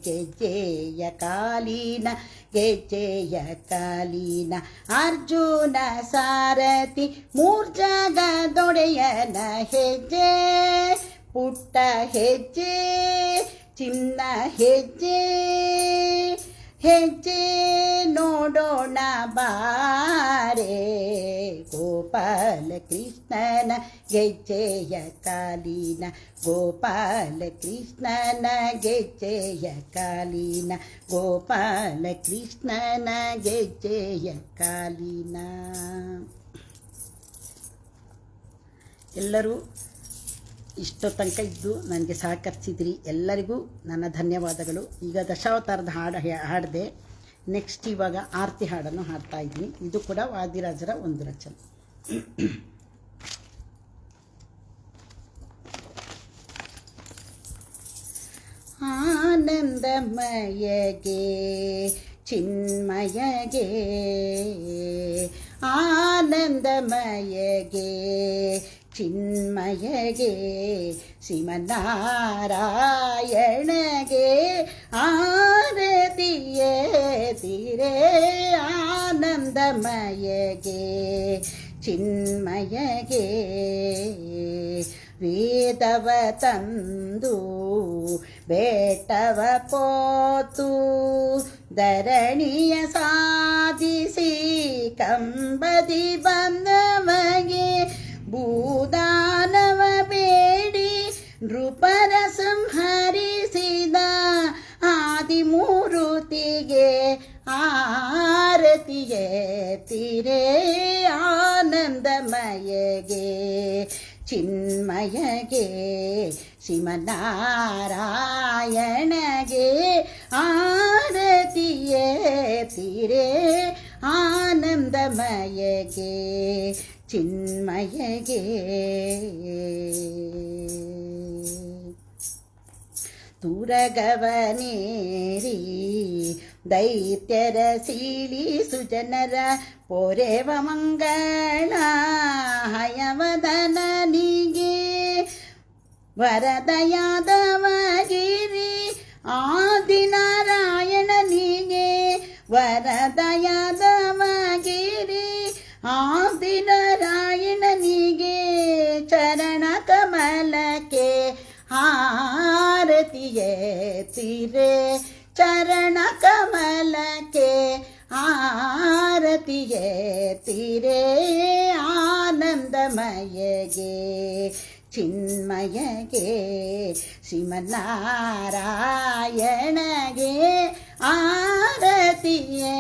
ಗೆಜ್ಜೆಯ ಕಾಲಿನ ಗೆಜ್ಜೆಯ ಕಾಲಿನ ಅರ್ಜುನ ಸಾರಥಿ ಮೂರ್ಜಗದೊಡೆಯನ ಹೆಜ್ಜೆ ಪುಟ್ಟ ಹೆಜ್ಜೆ ಚಿನ್ನ ಹೆಜ್ಜೆ ಹೆಜ್ಜೆ ನೋಡೋಣ ಬಾರೆ ಗೋಪಾಲ ಕೃಷ್ಣನ ಗೆಜ್ಜೆಯ ಕಾಲಿನ ಗೋಪಾಲ ಕೃಷ್ಣನ ಗೆಜ್ಜೆಯ ಕಾಲಿನ ಗೋಪಾಲ ಕೃಷ್ಣನ ಗೆಜ್ಜೆಯ ಕಾಲಿನ. ಎಲ್ಲರೂ ಇಷ್ಟೋ ತನಕ ಇದ್ದು ನನಗೆ ಸಹಕರಿಸಿದ್ರಿ, ಎಲ್ಲರಿಗೂ ನನ್ನ ಧನ್ಯವಾದಗಳು. ಈಗ ದಶಾವತಾರದ ಹಾಡಿದೆ. ನೆಕ್ಸ್ಟ್ ಇವಾಗ ಆರತಿ ಹಾಡನ್ನು ಹಾಡ್ತಾ ಇದ್ದೀನಿ. ಇದು ಕೂಡ ವಾದಿರಾಜರ ಒಂದು ರಚನೆ. ಆನಂದಮಯಗೆ ಚಿನ್ಮಯಗೆ ಆನಂದಮಯಗೆ ಚಿನ್ಮಯಗೆ ಶ್ರೀಮನ್ನಾರಾಯಣಗೆ ಆರತಿಯೇ ತೀರೆ ಆನಂದಮಯಗೆ ಚಿನ್ಮಯಗೆ ವೇದವ ತಂದು ಬೇಟವ ಪೋತು ಧರಣಿಯ ಸಾಧಿಸಿ ಕಂಬದಿ ಬಂದವಗೆ ಭೂದಾನವ ಬೇಡಿ ನೃಪರ ಸಂಹರಿಸಿದ ಆದಿಮೂರುತಿಗೆ ಆರತಿಯೇ ತೀರೆ ಆನಂದಮಯಗೆ ಚಿನ್ಮಯಗೆ ಶ್ರೀಮನ್ನಾರಾಯಣಗೆ ಆರತಿಯೇ ತೀರೆ ಆನಂದಮಯಗೆ ಚಿನ್ಮಯಗೆ. ತುರಗವನೇರಿ ದೈತ್ಯರ ಸೀಳಿಸು ಜನರ ಪೊರೆವ ಮಂಗಳ ಹಯವದನನಿಗೆ ವರದಯಾದವಗಿರಿ ಆದಿನಾರಾಯಣನಿಗೆ ವರದಯಾದವಗಿರಿ ಆದಿನಾರಾಯಣನಿಗೆ ಚರಣ ಕಮಲಕ್ಕೆ ಆರತಿಯೇ ತೀರೆ ಚರಣ ಕಮಲಕ್ಕೆ ಆರತಿಯೇ ತೀರೆ ಆನಂದಮಯಗೆ ಚಿನ್ಮಯಗೆ ಶ್ರೀಮನ್ನಾರಾಯಣಗೆ ಆರತಿಯೇ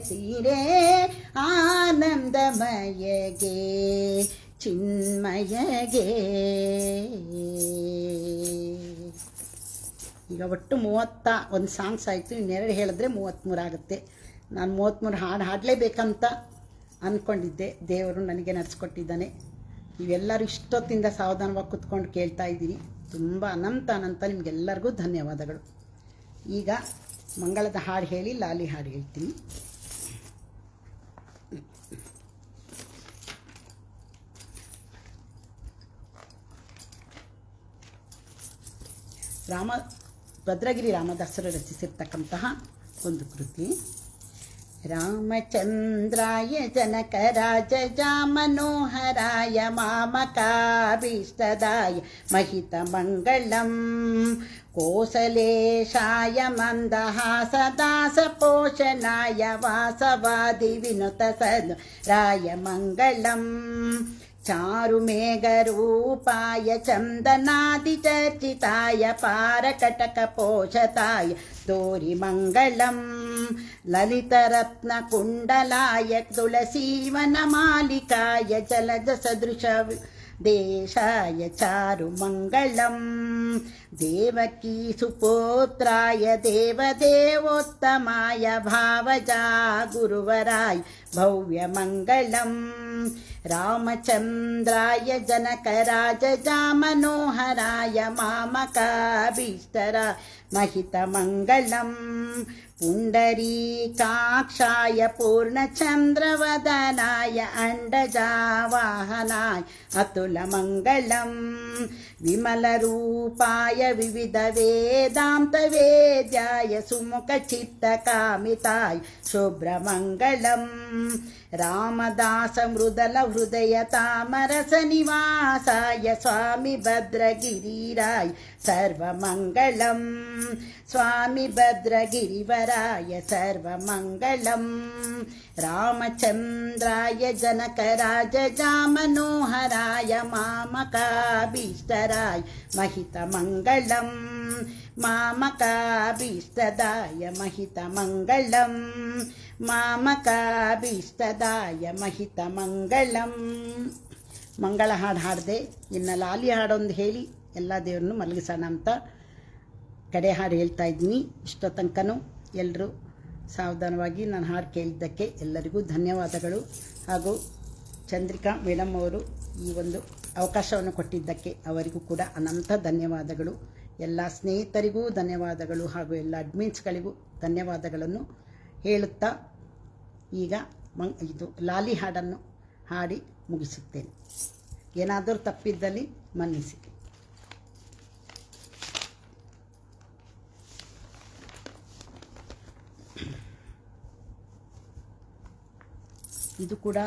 ತೀರೆ ಆನಂದಮಯಗೆ ಚಿನ್ಮಯಗೆ. ಈಗ ಒಟ್ಟು 31 ಸಾಂಗ್ಸ್ ಆಯಿತು. ಇನ್ನೆರಡು ಹೇಳಿದ್ರೆ 33 ಆಗುತ್ತೆ. ನಾನು 33 ಹಾಡು ಹಾಡಲೇಬೇಕಂತ ಅಂದ್ಕೊಂಡಿದ್ದೆ. ದೇವರು ನನಗೆ ನಡೆಸ್ಕೊಟ್ಟಿದ್ದಾನೆ. ನೀವೆಲ್ಲರೂ ಇಷ್ಟೊತ್ತಿಂದ ಸಾವಧಾನವಾಗಿ ಕೂತ್ಕೊಂಡು ಕೇಳ್ತಾ ಇದ್ದೀರಿ. ತುಂಬ ಅನಂತ ನಿಮಗೆಲ್ಲರಿಗೂ ಧನ್ಯವಾದಗಳು. ಈಗ ಮಂಗಳದ ಹಾಡು ಹೇಳಿ ಲಾಲಿ ಹಾಡು ಹೇಳ್ತೀನಿ. ಭದ್ರಗಿರಿ ರಾಮದಾಸರು ರಚಿಸಿರ್ತಕ್ಕಂತಹ ಒಂದು ಕೃತಿ. ರಾಮಚಂದ್ರಾಯ ಜನಕರಾಜ ಜಾಮನೋಹರಾಯ ಮಾಮಕಾಭೀಷ್ಟದಾಯ ಮಹಿತ ಮಂಗಳಂ कोसलेशाय मन्दहासदासपोषणाय वासवादिविनुतसराय मङ्गलम् चारुमेघरूपाय चन्दनादिचर्चिताय पारकटकपोषताय दोरिमङ्गलम् ललितरत्नकुण्डलाय तुलसीवनमालिकाय जलजसदृश देशाय चारुमङ्गलम् देवकी सुपुत्राय देवदेवोत्तमाय भावजा गुरुवराय भव्यमङ्गलम् रामचन्द्राय जनकराजजामनोहराय मामकाभीष्टराय महितमङ्गलम् पुण्डरीकाक्षाय पूर्णचन्द्रवदनाय अण्डजावाहनाय अतुलमङ्गलम् विमलरूपाय विविधवेदान्तवेद्याय सुमुखचित्तकामिताय शुभ्रमङ्गलम् रामदासमृदलहृदयतामरसनिवासाय स्वामी भद्रगिरिराय सर्वमङ्गलम् स्वामी भद्रगिरिवराय सर्वमङ्गलम् रामचन्द्राय जनकराजजामनोहराय मामकाभीष्टराय महितमङ्गलम् मामकाभीष्टदाय महितमङ्गलम् ಮಾಮಕಾಭೀಷ್ಟದಾಯ ಮಹಿತಮಂಗಳಂ. ಮಂಗಳ ಹಾಡು ಹಾಡಿದೆ, ಇನ್ನು ಲಾಲಿ ಹಾಡೊಂದು ಹೇಳಿ ಎಲ್ಲ ದೇವ್ರನ್ನು ಮಲಗಿಸೋಣ ಅಂತ ಕಡೆ ಹಾಡು ಹೇಳ್ತಾ ಇದ್ದೀನಿ. ಇಷ್ಟೋ ತನಕನೂ ಎಲ್ಲರೂ ಸಾವಧಾನವಾಗಿ ನಾನು ಹಾಡು ಕೇಳಿದ್ದಕ್ಕೆ ಎಲ್ಲರಿಗೂ ಧನ್ಯವಾದಗಳು. ಹಾಗೂ ಚಂದ್ರಿಕಾ ಮೇಡಮ್ ಅವರು ಈ ಒಂದು ಅವಕಾಶವನ್ನು ಕೊಟ್ಟಿದ್ದಕ್ಕೆ ಅವರಿಗೂ ಕೂಡ ಅನಂತ ಧನ್ಯವಾದಗಳು. ಎಲ್ಲ ಸ್ನೇಹಿತರಿಗೂ ಧನ್ಯವಾದಗಳು ಹಾಗೂ ಎಲ್ಲ ಅಡ್ಮಿನ್ಸ್ಗಳಿಗೂ ಧನ್ಯವಾದಗಳನ್ನು ಹೇಳುತ್ತಾ ಈಗ ಇದು ಲಾಲಿ ಹಾಡನ್ನು ಹಾಡಿ ಮುಗಿಸುತ್ತೇನೆ. ಏನಾದರೂ ತಪ್ಪಿದ್ದಲ್ಲಿ ಮನ್ನಿಸಿ. ಇದು ಕೂಡ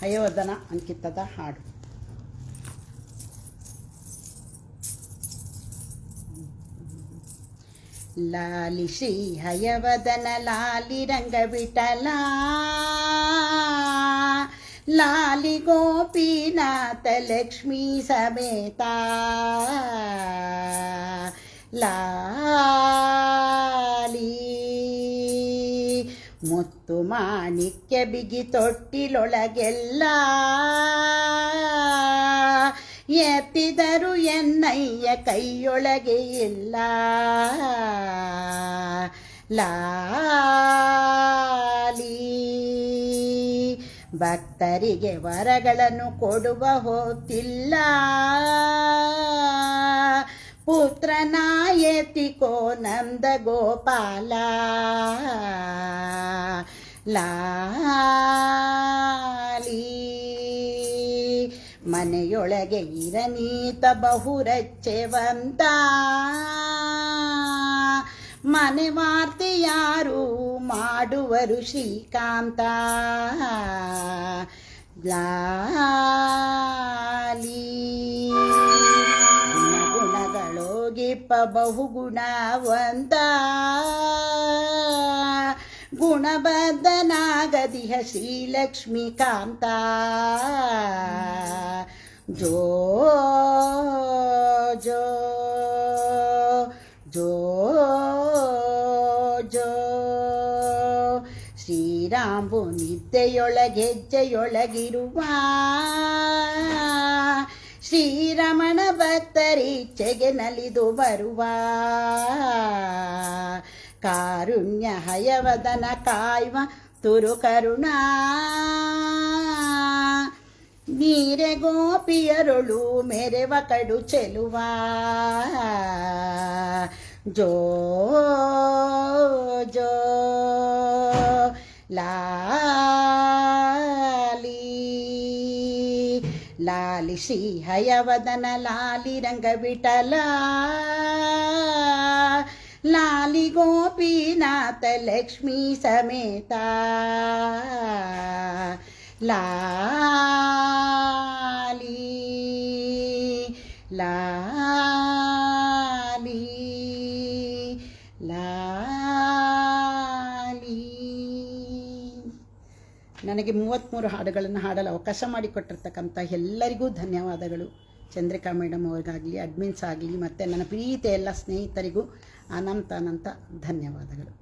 ಹಯವದನ ಅಂಕಿತದ ಹಾಡು. ಲಾಲಿ ಶ್ರೀ ಹಯವದನ ಲಾಲಿ ರಂಗವಿಠಲ ಲಾಲಿ ಗೋಪಿನಾಥ ಲಕ್ಷ್ಮೀ ಸಮೇತ ಲಾಲಿ ಮುತ್ತು ಮಾಣಿಕ್ಯ ಬಿಗಿ ತೊಟ್ಟಿಲೊಳಗೆಲ್ಲ ಎತ್ತಿದರು ಎನ್ನಯ್ಯ ಕೈಯೊಳಗೆ ಇಲ್ಲ ಲಾಲಿ ಭಕ್ತರಿಗೆ ವರಗಳನ್ನು ಕೊಡುವ ಹೊತ್ತಿಲ್ಲ ಪುತ್ರನ ಎತ್ತಿಕೋ ನಂದ ಗೋಪಾಲ ಲಾಲಿ ಮನೆಯೊಳಗೆ ಇರನೀತ ಬಹುರಚ್ಚೆವಂತ ಮನೆ ವಾರ್ತೆ ಯಾರು ಮಾಡುವರು ಶ್ರೀಕಾಂತ ಲಾಲಿ ಗುಣಗಳೋಗಿಪ್ಪ ಬಹುಗುಣವಂತ ಗುಣಬದ್ಧನಾಗದಿಹ ಶ್ರೀಲಕ್ಷ್ಮೀಕಾಂತ ಜೋ ಜೋ ಜೋ ಜೋ ಶ್ರೀರಾಮು ನಿದ್ದೆಯೊಳಗೆಜ್ಜೆಯೊಳಗಿರುವ ಶ್ರೀರಮಣ ಭಕ್ತರಿಚ್ಛೆಗೆ ನಲಿದು ಬರುವ ಕಾರುಣ್ಯ ಹಯವದನ ಕಾಯ್ವ ತುರು ಕರುಣಾ ನೀರೆ ಗೋಪಿಯರೊಳು ಮೆರೆವ ಕಡು ಚೆಲುವ ಜೋ ಜೋ ಲಾಲಿ ಲಾಲಿ ಶ್ರೀ ಹಯವದನ ಲಾಲಿ ರಂಗವಿಠಲ ಲಾಲಿ ಗೋಪಿನಾಥ ಲಕ್ಷ್ಮೀ ಸಮೇತ ಲಾಲಿ ಲಾಲಿ ನನಗೆ 33 ಹಾಡುಗಳನ್ನು ಹಾಡಲು ಅವಕಾಶ ಮಾಡಿಕೊಟ್ಟಿರ್ತಕ್ಕಂಥ ಎಲ್ಲರಿಗೂ ಧನ್ಯವಾದಗಳು. ಚಂದ್ರಿಕಾ ಮೇಡಮ್ ಅವ್ರಿಗಾಗಲಿ, ಅಡ್ಮಿನ್ಸ್ ಆಗಲಿ, ಮತ್ತು ನನ್ನ ಪ್ರೀತಿಯ ಎಲ್ಲ ಸ್ನೇಹಿತರಿಗೂ ಅನಂತ ಧನ್ಯವಾದಗಳು.